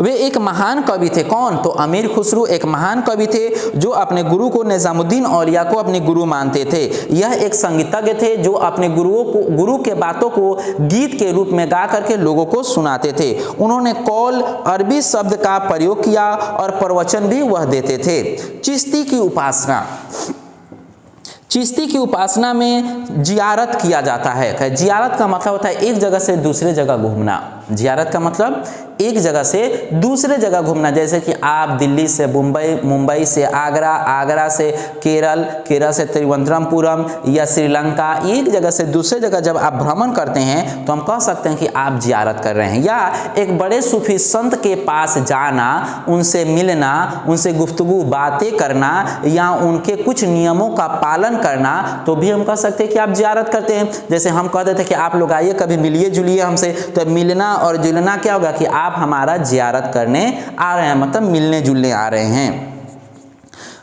वे एक महान कवि थे। कौन? तो अमीर खुसरू एक महान कवि थे जो अपने गुरु को निजामुद्दीन औलिया को अपने गुरु मानते थे। यह एक संगीतज्ञ थे जो अपने गुरु के बातों को गीत के रूप में गा करके लोगों को सुनाते थे। उन्होंने कौल अरबी शब्द का प्रयोग किया और प्रवचन भी वह देते थे। चिश्ती की उपासना में जियारत किया जाता है। जियारत का मतलब होता है एक जगह से दूसरे जगह घूमना। जियारत का मतलब एक जगह से दूसरे जगह घूमना। जैसे कि आप दिल्ली से मुंबई, मुंबई से आगरा, आगरा से केरल, केरल से तिरुवनंतपुरम या श्रीलंका, एक जगह से दूसरे जगह जब आप भ्रमण करते हैं तो हम कह सकते हैं कि आप जियारत कर रहे हैं। या एक बड़े सूफी संत के पास जाना, उनसे मिलना, उनसे गुफ्तगू बातें करना या उनके कुछ नियमों का पालन करना, तो भी हम कह सकते हैं कि आप जियारत करते हैं। जैसे हम कहते थे कि आप लोग आइए कभी मिलिए जुलिए हमसे, तो मिलना और जुलना क्या होगा कि आप हमारा जियारत करने आ रहे हैं, मतलब मिलने जुलने आ रहे हैं।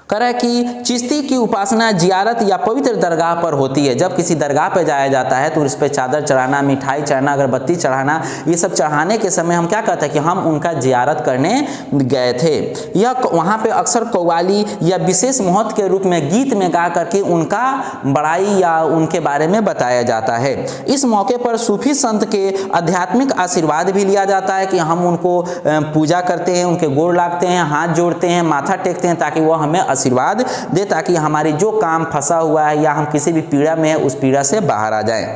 कह रहा है कि चिश्ती की उपासना जियारत या पवित्र दरगाह पर होती है। जब किसी दरगाह पर जाया जाता है तो उस पर चादर चढ़ाना, मिठाई चढ़ाना, अगरबत्ती चढ़ाना, ये सब चढ़ाने के समय हम क्या कहते हैं कि हम उनका जियारत करने गए थे। यह वहाँ पे अक्सर कव्वाली या विशेष महत्व के रूप में गीत में गा करके उनका बड़ाई या उनके बारे में बताया जाता है। इस मौके पर सूफी संत के आध्यात्मिक आशीर्वाद भी लिया जाता है कि हम उनको पूजा करते हैं, उनके गोड़ लागते हैं, हाथ जोड़ते हैं, माथा टेकते हैं, ताकि वह हमें आशीर्वाद दे, ताकि हमारी जो काम फंसा हुआ है या हम किसी भी पीड़ा में है उस पीड़ा से बाहर आ जाएं।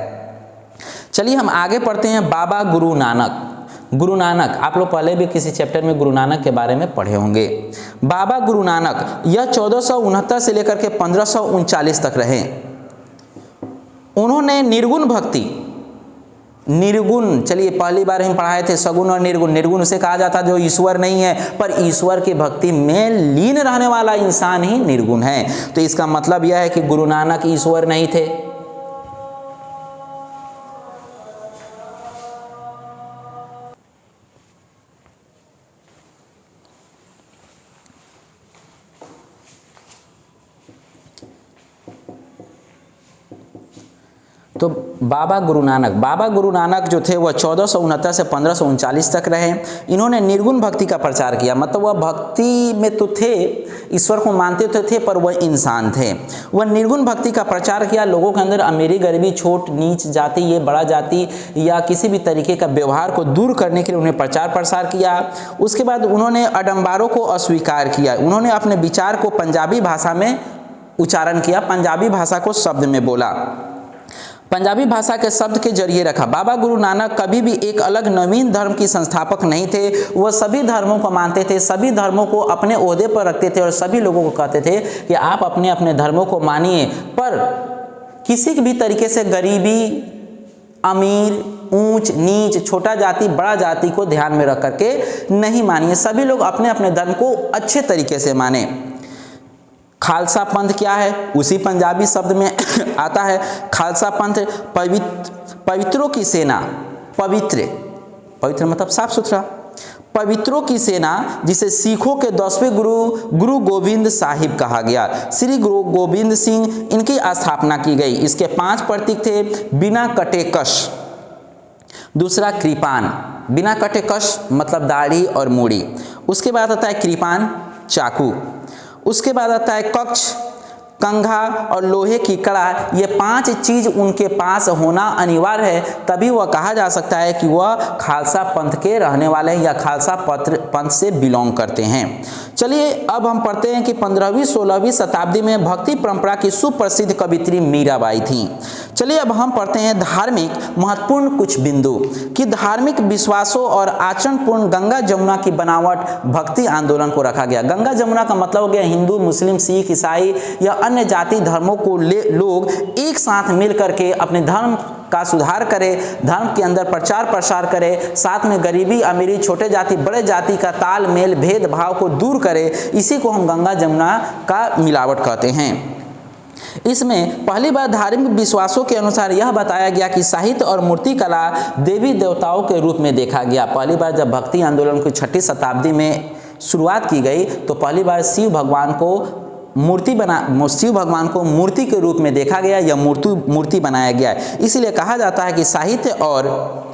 चलिए हम आगे पढ़ते हैं। बाबा गुरु नानक। गुरु नानक, आप लोग पहले भी किसी चैप्टर में गुरु नानक के बारे में पढ़े होंगे। बाबा गुरु नानक यह 1469 से लेकर के 1539 तक रहे। उन्होंने निर्गुण भक्ति, निर्गुण, चलिए पहली बार हम पढ़ाए थे सगुण और निर्गुण। निर्गुण उसे कहा जाता जो ईश्वर नहीं है, पर ईश्वर की भक्ति में लीन रहने वाला इंसान ही निर्गुण है। तो इसका मतलब यह है कि गुरु नानक ईश्वर नहीं थे। तो बाबा गुरु नानक जो थे वह 1469 से 1539 तक रहे। इन्होंने निर्गुण भक्ति का प्रचार किया, मतलब वह भक्ति में तो थे, ईश्वर को मानते तो थे, पर वह इंसान थे। वह निर्गुण भक्ति का प्रचार किया। लोगों के अंदर अमीरी गरीबी, छोट नीच जाति, ये बड़ा जाति या किसी भी तरीके का व्यवहार को दूर करने के लिए उन्हें प्रचार प्रसार किया। उसके बाद उन्होंने आडंबरों को अस्वीकार किया। उन्होंने अपने विचार को पंजाबी भाषा में उच्चारण किया, पंजाबी भाषा को शब्द में बोला, पंजाबी भाषा के शब्द के जरिए रखा। बाबा गुरु नानक कभी भी एक अलग नवीन धर्म की संस्थापक नहीं थे। वह सभी धर्मों को मानते थे, सभी धर्मों को अपने ओहदे पर रखते थे और सभी लोगों को कहते थे कि आप अपने अपने धर्मों को मानिए, पर किसी भी तरीके से गरीबी, अमीर, ऊंच नीच, छोटा जाति, बड़ा जाति को ध्यान में रख करके नहीं मानिए। सभी लोग अपने अपने धर्म को अच्छे तरीके से माने। खालसा पंथ क्या है, उसी पंजाबी शब्द में आता है। खालसा पंथ पवित्रों की सेना, पवित्र मतलब साफ सुथरा, पवित्रों की सेना, जिसे सिखों के 10वें गुरु गोविंद साहिब कहा गया। श्री गुरु गोविंद सिंह, इनकी स्थापना की गई। इसके 5 प्रतीक थे। बिना कटे कश, दूसरा कृपान, बिना कटे कश मतलब दाढ़ी और मूड़ी। उसके बाद आता है कृपान, चाकू। उसके बाद आता है कक्ष, कंघा और लोहे की कड़ा। ये 5 चीज उनके पास होना अनिवार्य है, तभी वह कहा जा सकता है कि वह खालसा पंथ के रहने वाले हैं या खालसा पंथ से बिलोंग करते हैं। चलिए अब हम पढ़ते हैं कि 15वीं 16वीं शताब्दी में भक्ति परंपरा की सुप्रसिद्ध कवित्री मीराबाई थी। चलिए अब हम पढ़ते हैं धार्मिक महत्वपूर्ण कुछ बिंदु कि धार्मिक विश्वासों और आचरणपूर्ण गंगा जमुना की बनावट भक्ति आंदोलन को रखा गया। गंगा जमुना का मतलब हो गया हिंदू, मुस्लिम, सिख, ईसाई या अन्य जाति धर्मों को लोग एक साथ मिल करके अपने धर्म का सुधार करे, धर्म के अंदर प्रचार प्रसार करे, साथ में गरीबी अमीरी, छोटे जाति बड़े जाति का तालमेल भेदभाव को दूर करे। इसी को हम गंगा जमुना का मिलावट कहते हैं। इसमें पहली बार धार्मिक विश्वासों के अनुसार यह बताया गया कि साहित्य और मूर्ति कला देवी देवताओं के रूप में देखा गया। पहली बार जब भक्ति आंदोलन की 6ठी शताब्दी में शुरुआत की गई तो पहली बार शिव भगवान को मूर्ति के रूप में देखा गया या मूर्ति बनाया गया। इसलिए कहा जाता है कि साहित्य और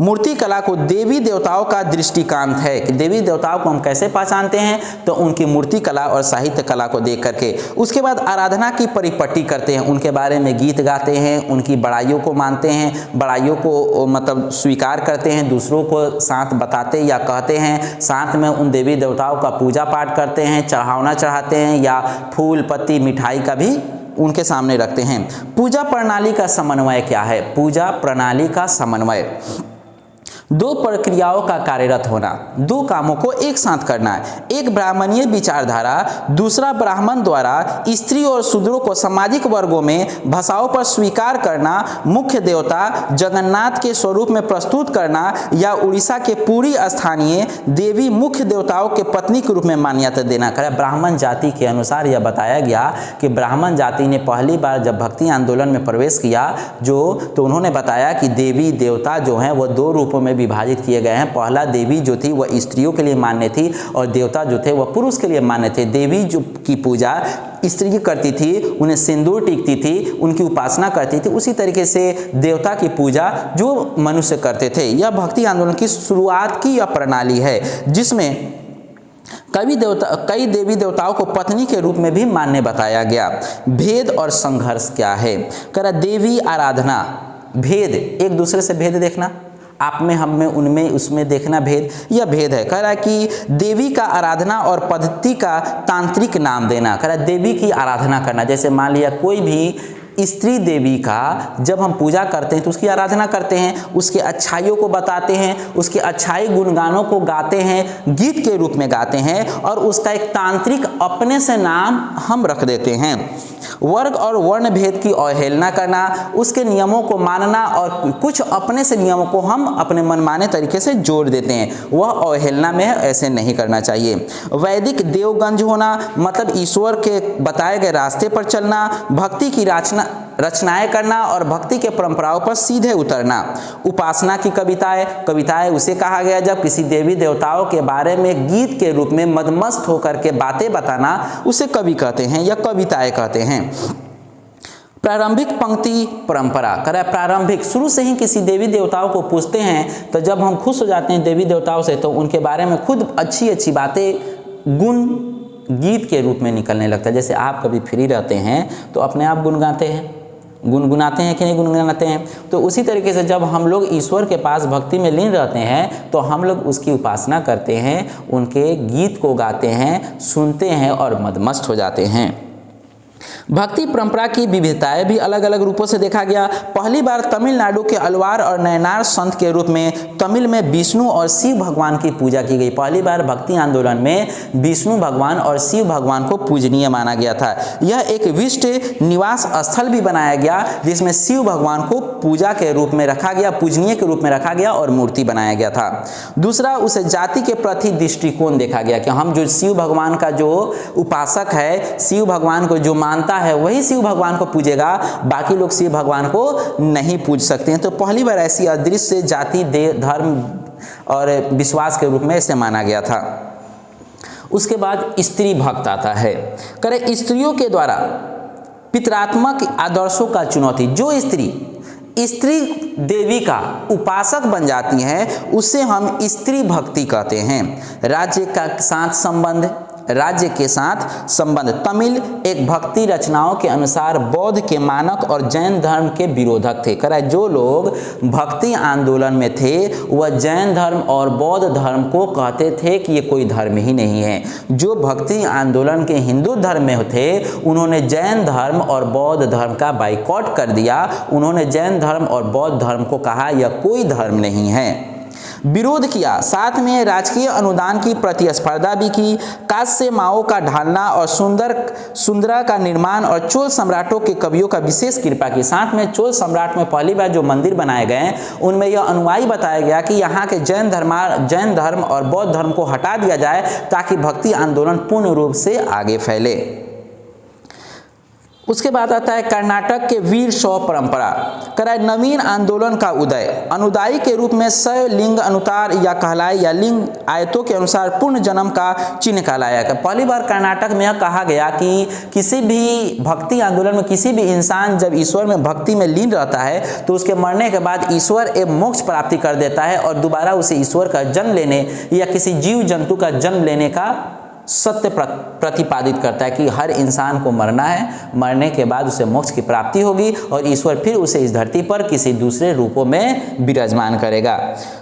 मूर्ति कला को देवी देवताओं का दृष्टिकांत है कि देवी देवताओं को हम कैसे पहचानते हैं, तो उनकी मूर्ति कला और साहित्य कला को देख करके। उसके बाद आराधना की परिपट्टी करते हैं, उनके बारे में गीत गाते हैं, उनकी बड़ाइयों को मानते हैं, बड़ाइयों को मतलब स्वीकार करते हैं, दूसरों को साथ बताते या कहते हैं, साथ में उन देवी देवताओं का पूजा पाठ करते हैं, चढ़ावना चढ़ाते हैं या फूल पत्ती मिठाई का भी उनके सामने रखते हैं। पूजा प्रणाली का समन्वय क्या है? पूजा प्रणाली का समन्वय दो प्रक्रियाओं का कार्यरत होना, दो कामों को एक साथ करना है। एक ब्राह्मणीय विचारधारा, दूसरा ब्राह्मण द्वारा स्त्री और शूद्रों को सामाजिक वर्गों में भाषाओं पर स्वीकार करना, मुख्य देवता जगन्नाथ के स्वरूप में प्रस्तुत करना या उड़ीसा के पूरी स्थानीय देवी मुख्य देवताओं के पत्नी के रूप में मान्यता देना। ब्राह्मण जाति के अनुसार यह बताया गया कि ब्राह्मण जाति ने पहली बार जब भक्ति आंदोलन में प्रवेश किया तो उन्होंने बताया कि देवी देवता जो हैं वो दो रूपों में विभाजित किए गए हैं। पहला देवी जो थी वह स्त्रियों के लिए मान्य थी और देवता जो थे वह पुरुष के लिए मान्य थे। देवी जो की पूजा स्त्री करती थी, उन्हें सिंदूर टीकती थी, उनकी उपासना करती थी, उसी तरीके से देवता की पूजा जो मनुष्य करते थे। यह भक्ति आंदोलन की शुरुआत की यह प्रणाली है जिसमें कई देवी देवताओं को पत्नी के रूप में भी मान्य बताया गया। भेद और संघर्ष क्या है? कह रहा देवी आराधना, भेद, एक दूसरे से भेद देखना, आप में, हम में, उनमें, उसमें देखना भेद, यह भेद है। कह रहा है कि देवी का आराधना और पद्धति का तांत्रिक नाम देना। कह रहा है देवी की आराधना करना, जैसे मान लिया कोई भी स्त्री देवी का जब हम पूजा करते हैं तो उसकी आराधना करते हैं, उसके अच्छाइयों को बताते हैं, उसके अच्छाई गुणगानों को गाते हैं, गीत के रूप में गाते हैं और उसका एक तांत्रिक अपने से नाम हम रख देते हैं। वर्ग और वर्ण भेद की अवहेलना करना, उसके नियमों को मानना और कुछ अपने से नियमों को हम अपने मनमाने तरीके से जोड़ देते हैं, वह अवहेलना में है, ऐसे नहीं करना चाहिए। वैदिक देवगंज होना मतलब ईश्वर के बताए गए रास्ते पर चलना, भक्ति की रचनाएं करना और भक्ति के परंपराओं पर सीधे उतरना। उपासना की कविताएं उसे कहा गया जब किसी देवी देवताओं के बारे में गीत के रूप में मदमस्त होकर के बातें बताना, उसे कवि कहते हैं या कविताएं कहते हैं। प्रारंभिक पंक्ति परंपरा, कह रहा है प्रारंभिक, शुरू से ही किसी देवी देवताओं को पूछते हैं तो जब हम खुश हो जाते हैं देवी देवताओं से तो उनके बारे में खुद अच्छी अच्छी बातें गुण गीत के रूप में निकलने लगता है। जैसे आप कभी फ्री रहते हैं तो अपने आप गुनगाते हैं, गुनगुनाते हैं कि नहीं गुनगुनाते हैं? तो उसी तरीके से जब हम लोग ईश्वर के पास भक्ति में लीन रहते हैं तो हम लोग उसकी उपासना करते हैं, उनके गीत को गाते हैं, सुनते हैं और मदमस्त हो जाते हैं। भक्ति परंपरा की विविधताएं भी अलग अलग रूपों से देखा गया। पहली बार तमिलनाडु के अलवार और नयनार संत के रूप में तमिल में विष्णु और शिव भगवान की पूजा की गई। पहली बार भक्ति आंदोलन में विष्णु भगवान और शिव भगवान को पूजनीय माना गया था। यह एक विशिष्ट निवास स्थल भी बनाया गया जिसमें शिव भगवान को पूजा के रूप में रखा गया, पूजनीय के रूप में रखा गया और मूर्ति बनाया गया था। दूसरा, उस जाति के प्रति दृष्टिकोण देखा गया कि हम जो शिव भगवान का जो उपासक है, शिव भगवान को जो मानता है वही शिव भगवान को पूजेगा, बाकी लोग शिव भगवान को नहीं पूज सकते हैं। तो पहली बार ऐसी अदृश्य जाति धर्म और विश्वास के रूप में इसे माना गया था। उसके बाद स्त्री भक्त आता है। करे स्त्रियों के द्वारा पितरात्मक आदर्शों का चुनौती, जो स्त्री देवी का उपासक बन जाती हैं उसे हम स्त्री भक्ति कहते हैं। राज्य के साथ संबंध तमिल एक भक्ति रचनाओं के अनुसार बौद्ध के मानक और जैन धर्म के विरोधक थे। कह रहा है जो लोग भक्ति आंदोलन में थे वह जैन धर्म और बौद्ध धर्म को कहते थे कि ये कोई धर्म ही नहीं है। जो भक्ति आंदोलन के हिंदू धर्म में थे उन्होंने जैन धर्म और बौद्ध धर्म का बाइकॉट कर दिया। उन्होंने जैन धर्म और बौद्ध धर्म को कहा यह कोई धर्म नहीं है, विरोध किया। साथ में राजकीय अनुदान की प्रतिस्पर्धा भी की। कांस्य माओ का ढालना और सुंदरा का निर्माण और चोल सम्राटों के कवियों का विशेष कृपा की। साथ में चोल सम्राट में पहली बार जो मंदिर बनाए गए उनमें यह अनुयायी बताया गया कि यहाँ के जैन धर्म और बौद्ध धर्म को हटा दिया जाए ताकि भक्ति आंदोलन पूर्ण रूप से आगे फैले। उसके बाद आता है कर्नाटक के वीर शैव परंपरा। कराए नवीन आंदोलन का उदय, अनुदायी के रूप में शैव लिंग अनुतार या कहलाए या लिंग आयतों के अनुसार पूर्ण जन्म का चिन्ह कहलाया गया। पहली बार कर्नाटक में यह कहा गया कि किसी भी भक्ति आंदोलन में किसी भी इंसान जब ईश्वर में भक्ति में लीन रहता है तो उसके मरने के बाद ईश्वर एक मोक्ष प्राप्ति कर देता है और दोबारा उसे ईश्वर का जन्म लेने या किसी जीव जंतु का जन्म लेने का सत्य प्रतिपादित करता है कि हर इंसान को मरना है, मरने के बाद उसे मोक्ष की प्राप्ति होगी और ईश्वर फिर उसे इस धरती पर किसी दूसरे रूपों में विराजमान करेगा।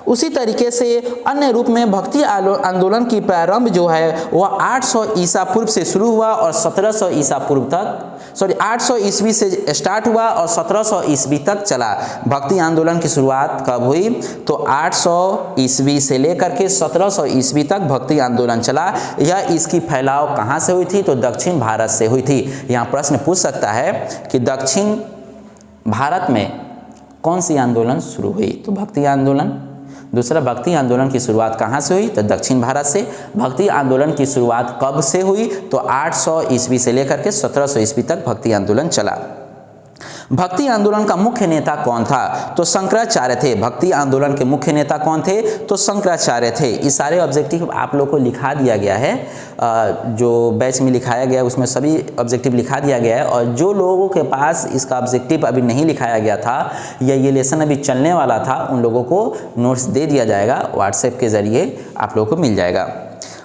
उसी तरीके से अन्य रूप में भक्ति आंदोलन की प्रारंभ जो है वह 800 ईसा पूर्व से शुरू हुआ और 1700 ईसा पूर्व तक 800 ईस्वी से स्टार्ट हुआ और 1700 ईस्वी तक चला। भक्ति आंदोलन की शुरुआत कब हुई? तो 800 ईस्वी से लेकर के 1700 ईस्वी तक भक्ति आंदोलन चला। यह इसकी फैलाव कहाँ से हुई थी? तो दक्षिण भारत से हुई थी। यहाँ प्रश्न पूछ सकता है कि दक्षिण भारत में कौन सी आंदोलन शुरू हुई? तो भक्ति आंदोलन। दूसरा, भक्ति आंदोलन की शुरुआत कहाँ से हुई? तो दक्षिण भारत से। भक्ति आंदोलन की शुरुआत कब से हुई? तो 800 ईस्वी से लेकर के 1700 ईस्वी तक भक्ति आंदोलन चला। भक्ति आंदोलन का मुख्य नेता कौन था? तो शंकराचार्य थे। भक्ति आंदोलन के मुख्य नेता कौन थे? तो शंकराचार्य थे। इस सारे ऑब्जेक्टिव आप लोग को लिखा दिया गया है, जो बैच में लिखाया गया उसमें सभी ऑब्जेक्टिव लिखा दिया गया है। और जो लोगों के पास इसका ऑब्जेक्टिव अभी नहीं लिखाया गया था या ये लेसन अभी चलने वाला था, उन लोगों को नोट्स दे दिया जाएगा, व्हाट्सएप के ज़रिए आप लोगों को मिल जाएगा।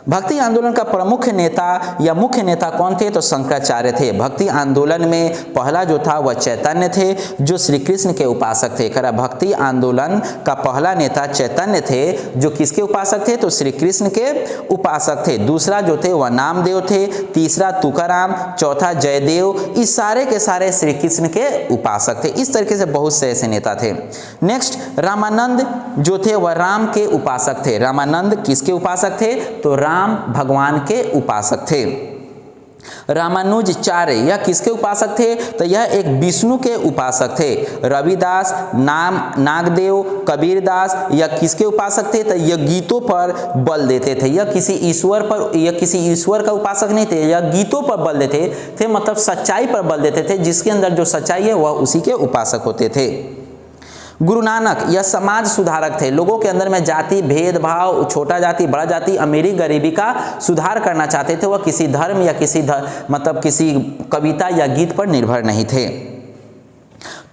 भक्ति आंदोलन का प्रमुख नेता या मुख्य नेता कौन थे? तो शंकराचार्य थे। भक्ति आंदोलन में पहला जो था वह चैतन्य थे, जो श्री कृष्ण के उपासक थे। करा भक्ति आंदोलन का पहला नेता चैतन्य थे, जो किसके उपासक थे? तो श्री कृष्ण के उपासक थे। दूसरा जो थे वह नामदेव थे, तीसरा तुकाराम, चौथा जयदेव। इस सारे के सारे श्री कृष्ण के उपासक थे। इस तरीके से बहुत से ऐसे नेता थे। नेक्स्ट, रामानंद जो थे वह राम के उपासक थे। रामानंद किसके उपासक थे? तो राम भगवान के उपासक थे। रामानुजाचार्य यह किसके उपासक थे? तो यह एक विष्णु के उपासक थे। रविदास, नागदेव, कबीरदास यह किसके उपासक थे? तो यह गीतों पर बल देते थे। यह किसी ईश्वर का उपासक नहीं थे, यह गीतों पर बल देते थे, मतलब सच्चाई पर बल देते थे। जिसके अंदर जो सच्चाई है वह उसी के उपासक होते थे। गुरु नानक यह समाज सुधारक थे। लोगों के अंदर में जाति भेदभाव, छोटा जाति बड़ा जाति, अमीरी गरीबी का सुधार करना चाहते थे। वह किसी धर्म या किसी कविता या गीत पर निर्भर नहीं थे।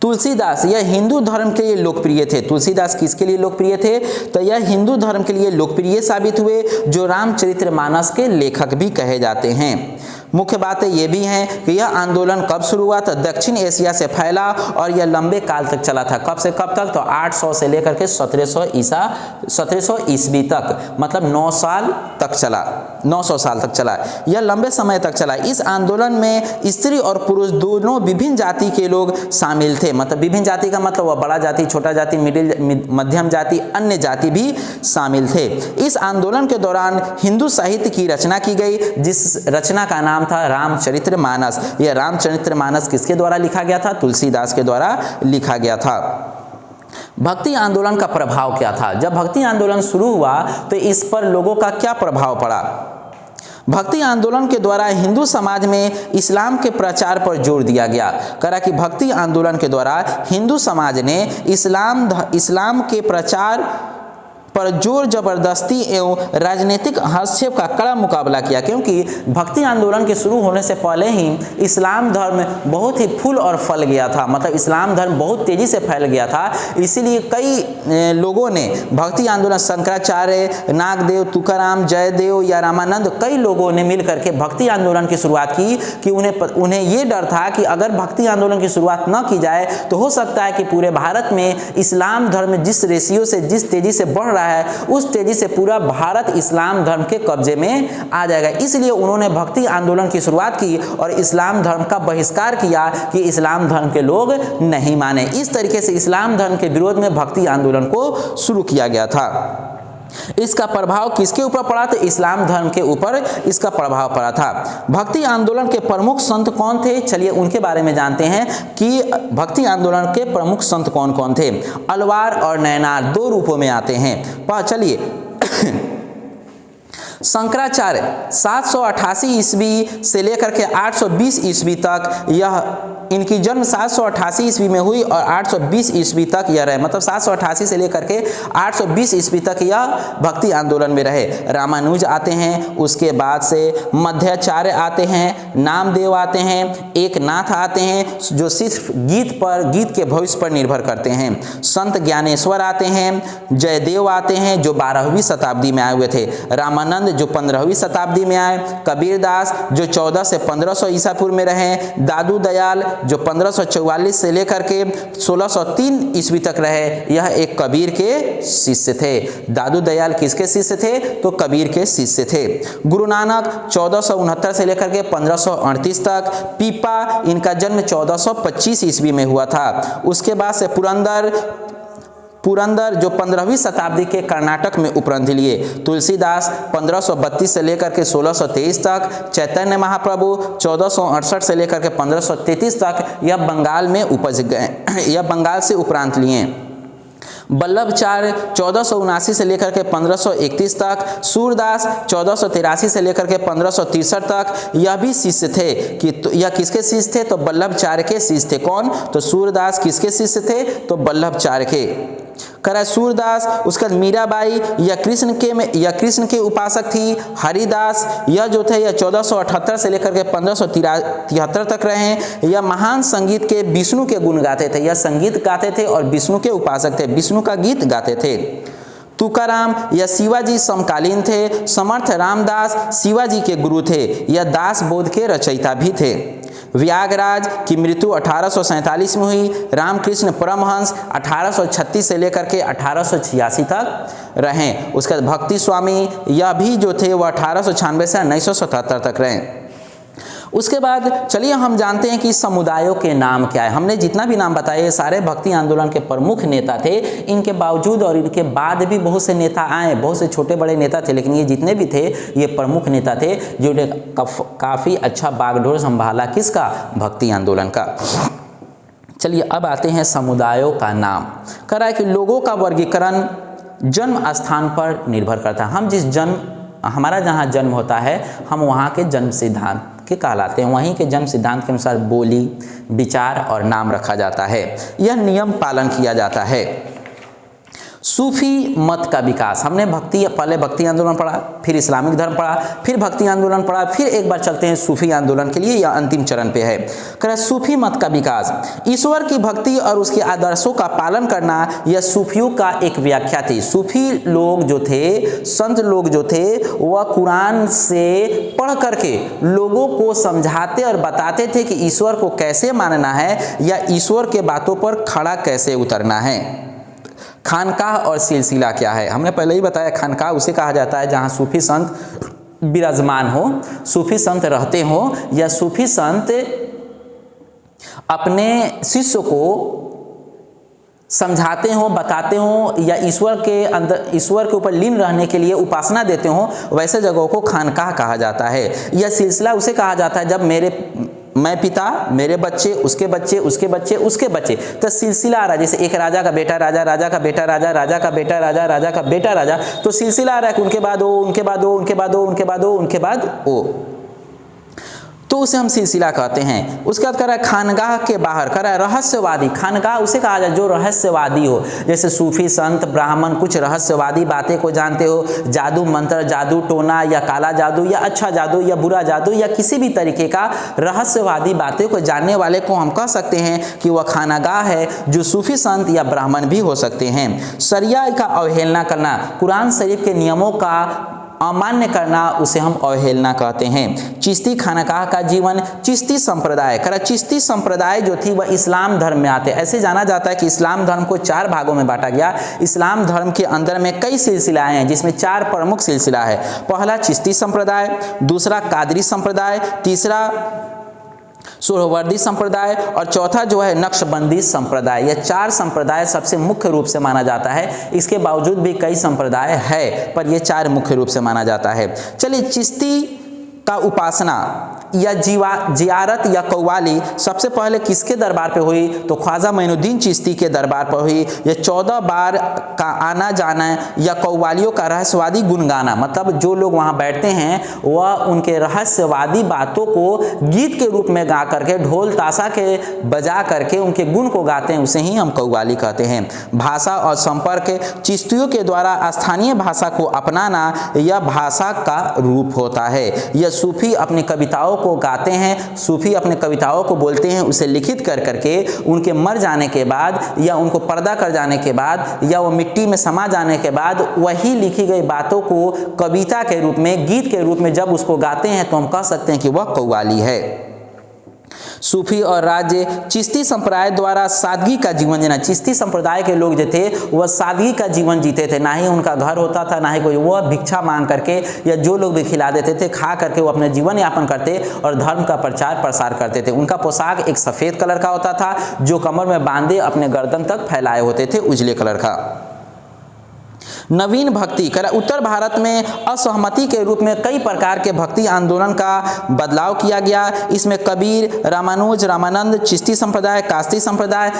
तुलसीदास यह हिंदू धर्म के लिए लोकप्रिय थे। तुलसीदास किसके लिए लोकप्रिय थे? तो यह हिंदू धर्म के लिए लोकप्रिय साबित हुए, जो रामचरितमानस के लेखक भी कहे जाते हैं। मुख्य बातें ये भी हैं कि यह आंदोलन कब शुरू हुआ? तो दक्षिण एशिया से फैला और यह लंबे काल तक चला था। कब से कब तक? तो 800 से लेकर के 1700 ईस्वी तक, मतलब 9 साल तक चला, 900 साल तक चला। यह लंबे समय तक चला। इस आंदोलन में स्त्री और पुरुष दोनों विभिन्न जाति के लोग शामिल थे। मतलब विभिन्न जाति का मतलब वह बड़ा जाति, छोटा जाति, मध्यम जाति, अन्य जाति भी शामिल थे। इस आंदोलन के दौरान हिंदू साहित्य की रचना की गई, जिस रचना का नाम था रामचरितमानस। यह रामचरितमानस किसके द्वारा लिखा गया था? तुलसीदास के द्वारा लिखा गया था। भक्ति आंदोलन का प्रभाव क्या था? जब भक्ति आंदोलन शुरू हुआ तो इस पर लोगों का क्या प्रभाव पड़ा? भक्ति आंदोलन के द्वारा हिंदू समाज में इस्लाम के प्रचार पर जोर दिया गया। करा कि भक्ति आंदोलन के द्वारा हिंदू समाज ने इस्लाम के प्रचार पर जोर जबरदस्ती एवं राजनीतिक हस्तक्षेप का कड़ा मुकाबला किया, क्योंकि भक्ति आंदोलन के शुरू होने से पहले ही इस्लाम धर्म बहुत ही फूल और फल गया था। मतलब इस्लाम धर्म बहुत तेजी से फैल गया था। इसीलिए कई लोगों ने भक्ति आंदोलन, शंकराचार्य, नागदेव, तुकाराम, जयदेव या रामानंद, कई लोगों ने मिलकर के भक्ति आंदोलन की शुरुआत की कि उन्हें ये डर था कि अगर भक्ति आंदोलन की शुरुआत न की जाए तो हो सकता है कि पूरे भारत में इस्लाम धर्म जिस रेशियो से, जिस तेजी से बढ़ रहा है, उस तेजी से पूरा भारत इस्लाम धर्म के कब्जे में आ जाएगा। इसलिए उन्होंने भक्ति आंदोलन की शुरुआत की और इस्लाम धर्म का बहिष्कार किया कि इस्लाम धर्म के लोग नहीं माने। इस तरीके से इस्लाम धर्म के विरोध में भक्ति आंदोलन को शुरू किया गया था। इसका प्रभाव किसके ऊपर पड़ा? तो इस्लाम धर्म के ऊपर इसका प्रभाव पड़ा था। भक्ति आंदोलन के प्रमुख संत कौन थे? चलिए उनके बारे में जानते हैं कि भक्ति आंदोलन के प्रमुख संत कौन कौन थे। अलवार और नैनार दो रूपों में आते हैं। चलिए शंकराचार्य 788 ईस्वी से लेकर के 820 ईस्वी तक यह इनकी जन्म 788 ईस्वी में हुई और 820 ईस्वी तक यह रहे, मतलब 788 से लेकर के 820 ईस्वी तक यह भक्ति आंदोलन में रहे। रामानुज आते हैं, उसके बाद से मध्वाचार्य आते हैं, नामदेव आते हैं, एकनाथ आते हैं जो सिर्फ गीत के भविष्य पर निर्भर करते हैं, संत ज्ञानेश्वर आते हैं, जयदेव आते हैं जो 12वीं शताब्दी में आए हुए थे, रामानंद जो 15वीं शताब्दी में आए, कबीरदास जो 14 से 1500 ईसा पूर्व में रहे, दादू दयाल जो 1544 से लेकर के 1603 ईस्वी तक रहे, यह एक कबीर के शिष्य थे। दादू दयाल किसके शिष्य थे? तो कबीर के शिष्य थे। गुरु नानक 1469 से लेकर के 1538 तक, पीपा इनका जन्म 1425 ईस्वी में हुआ था। उसके बाद से पुरंदर जो 15वीं शताब्दी के कर्नाटक में उपलब्धि लिए, तुलसीदास 1532 से लेकर के 1623 तक, चैतन्य महाप्रभु 1468 से लेकर के 1533 तक यह बंगाल में उपज गए, यह बंगाल से उपरांत लिए। वल्लभचार्य 1479 से लेकर के 1531 तक, सूरदास 1483 से लेकर के 1563 तक, यह भी शिष्य थे कि तो यह किसके शिष्य थे? तो वल्लभचार्य के शिष्य थे। कौन? तो सूरदास किसके शिष्य थे? तो वल्लभचार्य के। करे सूरदास, उसके बाद मीराबाई यह कृष्ण के उपासक थी। हरिदास यह जो थे यह 1478 से लेकर के 1573 तक रहे। यह महान संगीत के विष्णु के गुण गाते थे, यह संगीत गाते थे और विष्णु के उपासक थे, विष्णु का गीत गाते थे। तुकाराम यह शिवाजी समकालीन थे। समर्थ रामदास शिवाजी के गुरु थे, यह दास बोध के रचयिता भी थे। व्यागराज की मृत्यु 1847 में हुई। रामकृष्ण परमहंस 1836 से लेकर के 1886 तक रहे। उसके बाद भक्ति स्वामी यह भी जो थे वह 1896 से 1977 तक रहे। उसके बाद चलिए हम जानते हैं कि समुदायों के नाम क्या है। हमने जितना भी नाम बताए सारे भक्ति आंदोलन के प्रमुख नेता थे। इनके बावजूद और इनके बाद भी बहुत से नेता आए, बहुत से छोटे बड़े नेता थे, लेकिन ये जितने भी थे ये प्रमुख नेता थे जिन्होंने काफ़ी अच्छा बागडोर संभाला। किसका? भक्ति आंदोलन का। चलिए अब आते हैं समुदायों का नाम। कह रहा है कि लोगों का वर्गीकरण जन्म स्थान पर निर्भर करता है। हमारा जहाँ जन्म होता है हम वहाँ के जन्म सिद्धांत के कहलाते हैं, वहीं के जन्म सिद्धांत के अनुसार बोली, विचार और नाम रखा जाता है। यह नियम पालन किया जाता है। सूफी मत का विकास, हमने पहले भक्ति आंदोलन पढ़ा, फिर इस्लामिक धर्म पढ़ा, फिर भक्ति आंदोलन पढ़ा, फिर एक बार चलते हैं सूफी आंदोलन के लिए। यह अंतिम चरण पे है। कह सूफी मत का विकास, ईश्वर की भक्ति और उसके आदर्शों का पालन करना, यह सूफियों का एक व्याख्या थी। सूफी लोग जो थे, संत लोग जो थे, वह कुरान से पढ़ करके लोगों को समझाते और बताते थे कि ईश्वर को कैसे मानना है या ईश्वर के बातों पर खड़ा कैसे उतरना है। खानकाह और सिलसिला क्या है? हमने पहले ही बताया, खानकाह उसे कहा जाता है जहाँ सूफी संत विराजमान हो, सूफी संत रहते हो, या सूफी संत अपने शिष्य को समझाते हो, बताते हो, या ईश्वर के ऊपर लीन रहने के लिए उपासना देते हो, वैसे जगहों को खानकाह कहा जाता है। यह सिलसिला उसे कहा जाता है जब मैं पिता, मेरे बच्चे, उसके बच्चे, उसके बच्चे, उसके बच्चे, तो सिलसिला आ रहा है। जैसे एक राजा का बेटा राजा, राजा का बेटा राजा, राजा का बेटा राजा, राजा का बेटा राजा, तो सिलसिला आ रहा है कि उनके बाद वो, उनके बाद वो, उनके बाद वो, उनके बाद वो, उनके बाद वो, तो उसे हम सिलसिला कहते हैं। उसके बाद कह रहा है खानगाह के बाहर, कह रहा है रहस्यवादी। खानगाह उसे कहा जाए जो रहस्यवादी हो, जैसे सूफी संत ब्राह्मण कुछ रहस्यवादी बातें को जानते हो, जादू मंत्र, जादू टोना, या काला जादू, या अच्छा जादू, या बुरा जादू, या किसी भी तरीके का रहस्यवादी बातें को जानने वाले को हम कह सकते हैं कि वह खानगाह है, जो सूफी संत या ब्राह्मण भी हो सकते हैं। शरिया का अवहेलना करना, कुरान शरीफ के नियमों का अमान्य करना, उसे हम अवहेलना कहते हैं। चिश्ती खानकाह का जीवन, चिश्ती संप्रदाय, चिश्ती संप्रदाय जो थी वह इस्लाम धर्म में आते। ऐसे जाना जाता है कि इस्लाम धर्म को 4 भागों में बांटा गया। इस्लाम धर्म के अंदर में कई सिलसिलाएं हैं, जिसमें 4 प्रमुख सिलसिला है। पहला चिश्ती संप्रदाय, दूसरा कादरी संप्रदाय, तीसरा सुहरवर्दी संप्रदाय और चौथा जो है नक्शबंदी संप्रदाय। यह 4 संप्रदाय सबसे मुख्य रूप से माना जाता है। इसके बावजूद भी कई संप्रदाय है, पर यह 4 मुख्य रूप से माना जाता है। चलिए चिश्ती का उपासना, या जियारत या कव्वाली सबसे पहले किसके दरबार पे हुई? तो ख्वाजा मोइनुद्दीन चिश्ती के दरबार पर हुई। ये 14 बार का आना जाना या कव्वालियों का रहस्यवादी गुनगाना, मतलब जो लोग वहाँ बैठते हैं वह उनके रहस्यवादी बातों को गीत के रूप में गा करके, ढोल ताशा के बजा करके उनके गुण को गाते हैं, उसे ही हम कव्वाली कहते हैं। भाषा और संपर्क, चिश्तियों के द्वारा स्थानीय भाषा को अपनाना यह भाषा का रूप होता है। यह सूफी अपनी कविताओं को गाते हैं, सूफी अपने कविताओं को बोलते हैं, उसे लिखित कर करके उनके मर जाने के बाद या उनको पर्दा कर जाने के बाद या वो मिट्टी में समा जाने के बाद वही लिखी गई बातों को कविता के रूप में, गीत के रूप में जब उसको गाते हैं तो हम कह सकते हैं कि वह कव्वाली है। सूफी और राज्य, चिश्ती संप्रदाय द्वारा सादगी का जीवन जीना। चिश्ती संप्रदाय के लोग जो थे वह सादगी का जीवन जीते थे, ना ही उनका घर होता था, ना ही कोई, वह भिक्षा मांग करके या जो लोग भी खिला देते थे खा करके वो अपने जीवन यापन करते और धर्म का प्रचार प्रसार करते थे। उनका पोशाक एक सफ़ेद कलर का होता था जो कमर में बांधे अपने गर्दन तक फैलाए होते थे, उजले कलर का। नवीन भक्ति, उत्तर भारत में असहमति के रूप में कई प्रकार के भक्ति आंदोलन का बदलाव किया गया। इसमें कबीर, रामानुज, रामानंद, चिश्ती संप्रदाय, कास्ती संप्रदाय,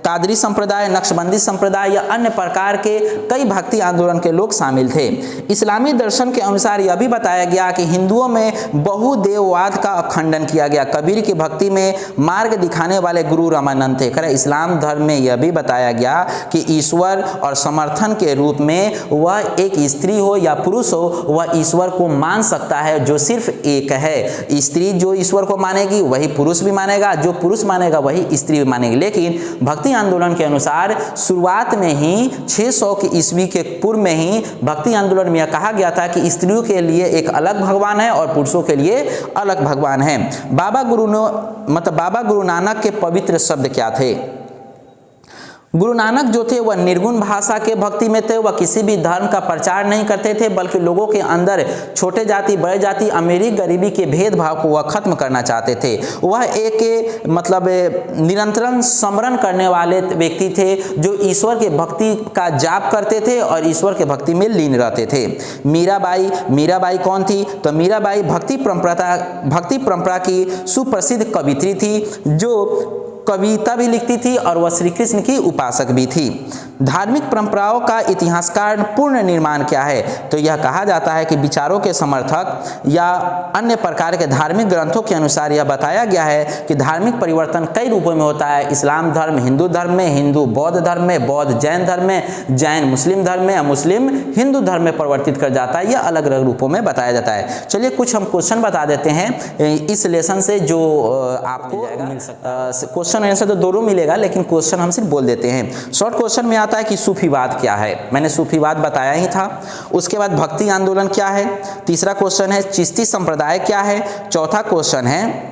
कादरी संप्रदाय, नक्शबंदी संप्रदाय या अन्य प्रकार के कई भक्ति आंदोलन के लोग शामिल थे। इस्लामी दर्शन के अनुसार यह भी बताया गया कि हिंदुओं में बहुदेववाद का खंडन किया गया। कबीर की भक्ति में मार्ग दिखाने वाले गुरु रामानंद थे। इस्लाम धर्म में यह भी बताया गया कि ईश्वर और समर्थन के रूप में वह एक स्त्री हो या पुरुष हो, वह ईश्वर को मान सकता है जो सिर्फ एक है। स्त्री जो ईश्वर को मानेगी वही पुरुष भी मानेगा, जो पुरुष मानेगा वही स्त्री भी मानेगी। लेकिन भक्ति आंदोलन के अनुसार शुरुआत में ही 600 की ईस्वी के पूर्व में ही भक्ति आंदोलन में कहा गया था कि स्त्रियों के लिए एक अलग भगवान है और पुरुषों के लिए अलग भगवान है। बाबा गुरु नानक के पवित्र शब्द क्या थे? गुरु नानक जो थे वह निर्गुण भाषा के भक्ति में थे। वह किसी भी धर्म का प्रचार नहीं करते थे, बल्कि लोगों के अंदर छोटे जाति, बड़े जाति, अमीरी गरीबी के भेदभाव को वह खत्म करना चाहते थे। वह एक निरंतर स्मरण करने वाले व्यक्ति थे जो ईश्वर के भक्ति का जाप करते थे और ईश्वर के भक्ति में लीन रहते थे। मीराबाई कौन थी? तो मीराबाई भक्ति परंपरा की सुप्रसिद्ध कवित्री थी जो कविता भी लिखती थी और वह श्री कृष्ण की उपासक भी थी। धार्मिक परंपराओं का इतिहासकार पूर्ण निर्माण क्या है? तो यह कहा जाता है कि विचारों के समर्थक या अन्य प्रकार के धार्मिक ग्रंथों के अनुसार यह बताया गया है कि धार्मिक परिवर्तन कई रूपों में होता है। इस्लाम धर्म हिंदू धर्म में, हिंदू बौद्ध धर्म में, बौद्ध जैन धर्म में, जैन मुस्लिम धर्म में, मुस्लिम हिंदू धर्म में परिवर्तित कर जाता है। यह अलग अलग रूपों में बताया जाता है। चलिए कुछ हम क्वेश्चन बता देते हैं इस लेसन से जो आपको मिल सकता है। क्वेश्चन आंसर तो दोनों मिलेगा, लेकिन क्वेश्चन हम सिर्फ बोल देते हैं। शॉर्ट क्वेश्चन में आता है कि सूफीवाद क्या है? मैंने सूफीवाद बताया ही था। उसके बाद भक्ति आंदोलन क्या है? तीसरा क्वेश्चन है चिश्ती संप्रदाय क्या है? चौथा क्वेश्चन है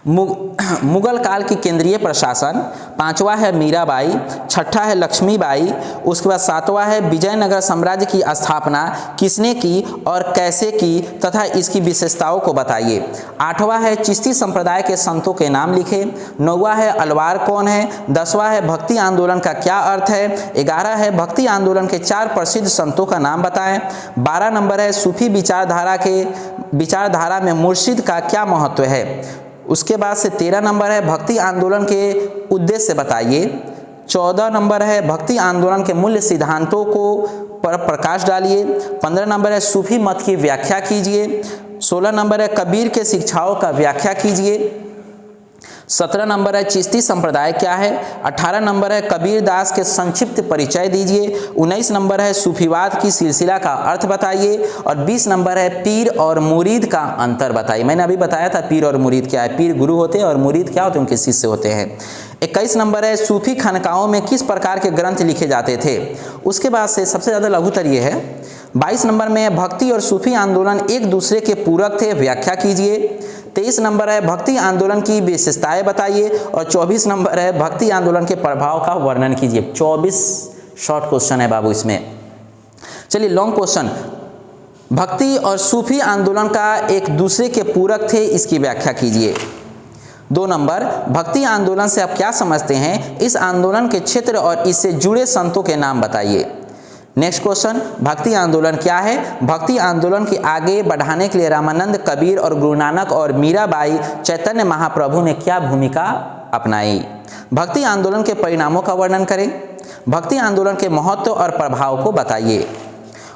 मुगल काल की केंद्रीय प्रशासन। पांचवा है मीराबाई। छठा है लक्ष्मीबाई। उसके बाद सातवां है विजयनगर साम्राज्य की स्थापना किसने की और कैसे की तथा इसकी विशेषताओं को बताइए। आठवां है चिश्ती संप्रदाय के संतों के नाम लिखे। नौवां है अलवार कौन है। 10वां है भक्ति आंदोलन का क्या अर्थ है। 11 है भक्ति आंदोलन के 4 प्रसिद्ध संतों का नाम बताएं। 12 नंबर है सूफी विचारधारा में मुर्शिद का क्या महत्व है। उसके बाद से 13 नंबर है भक्ति आंदोलन के उद्देश्य बताइए। 14 नंबर है भक्ति आंदोलन के मूल्य सिद्धांतों को पर प्रकाश डालिए। 15 नंबर है सूफी मत की व्याख्या कीजिए। 16 नंबर है कबीर के शिक्षाओं का व्याख्या कीजिए। 17 नंबर है चिश्ती संप्रदाय क्या है। 18 नंबर है कबीर दास के संक्षिप्त परिचय दीजिए। 19 नंबर है सूफीवाद की सिलसिला का अर्थ बताइए। और 20 नंबर है पीर और मुरीद का अंतर बताइए। मैंने अभी बताया था पीर और मुरीद क्या है। पीर गुरु होते हैं और मुरीद क्या होते हैं? उनके शिष्य होते हैं। 21 नंबर है सूफी खानकाओं में किस प्रकार के ग्रंथ लिखे जाते थे। उसके बाद से सबसे ज़्यादा लघुतर ये है। 22 नंबर में भक्ति और सूफी आंदोलन एक दूसरे के पूरक थे, व्याख्या कीजिए। 23 नंबर है भक्ति आंदोलन की विशेषताएं बताइए। और 24 नंबर है भक्ति आंदोलन के प्रभाव का वर्णन कीजिए। 24 शॉर्ट क्वेश्चन है बाबू इसमें। चलिए लॉन्ग क्वेश्चन, भक्ति और सूफी आंदोलन का एक दूसरे के पूरक थे, इसकी व्याख्या कीजिए। 2 नंबर भक्ति आंदोलन से आप क्या समझते हैं? इस आंदोलन के क्षेत्र और इससे जुड़े संतों के नाम बताइए। नेक्स्ट क्वेश्चन, भक्ति आंदोलन क्या है? भक्ति आंदोलन के आगे बढ़ाने के लिए रामानंद, कबीर और गुरु नानक और मीराबाई चैतन्य महाप्रभु ने क्या भूमिका अपनाई? भक्ति आंदोलन के परिणामों का वर्णन करें। भक्ति आंदोलन के महत्व और प्रभाव को बताइए।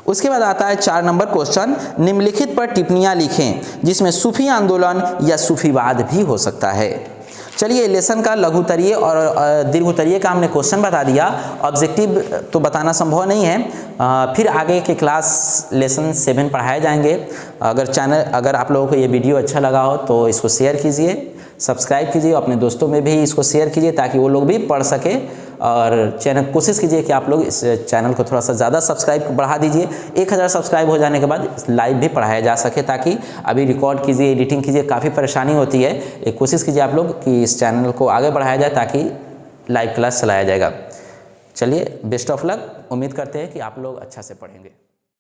उसके बाद आता है 4 नंबर क्वेश्चन, निम्नलिखित पर टिप्पणियां लिखें जिसमें सूफी आंदोलन या सूफीवाद भी हो सकता है। चलिए, लेसन का लघुतरीय और दीर्घोत्तरीय का हमने क्वेश्चन बता दिया, ऑब्जेक्टिव तो बताना संभव नहीं है। फिर आगे के क्लास लेसन 7 पढ़ाए जाएंगे। अगर आप लोगों को ये वीडियो अच्छा लगा हो तो इसको शेयर कीजिए, सब्सक्राइब कीजिए, अपने दोस्तों में भी इसको शेयर कीजिए ताकि वो लोग भी पढ़ सके। और कोशिश कीजिए कि आप लोग इस चैनल को थोड़ा सा ज़्यादा सब्सक्राइब बढ़ा दीजिए। 1000 सब्सक्राइब हो जाने के बाद लाइव भी पढ़ाया जा सके, ताकि अभी रिकॉर्ड कीजिए, एडिटिंग कीजिए, काफ़ी परेशानी होती है। एक कोशिश कीजिए आप लोग कि इस चैनल को आगे बढ़ाया जाए ताकि लाइव क्लास चलाया जाएगा। चलिए, बेस्ट ऑफ लक। उम्मीद करते हैं कि आप लोग अच्छा से पढ़ेंगे।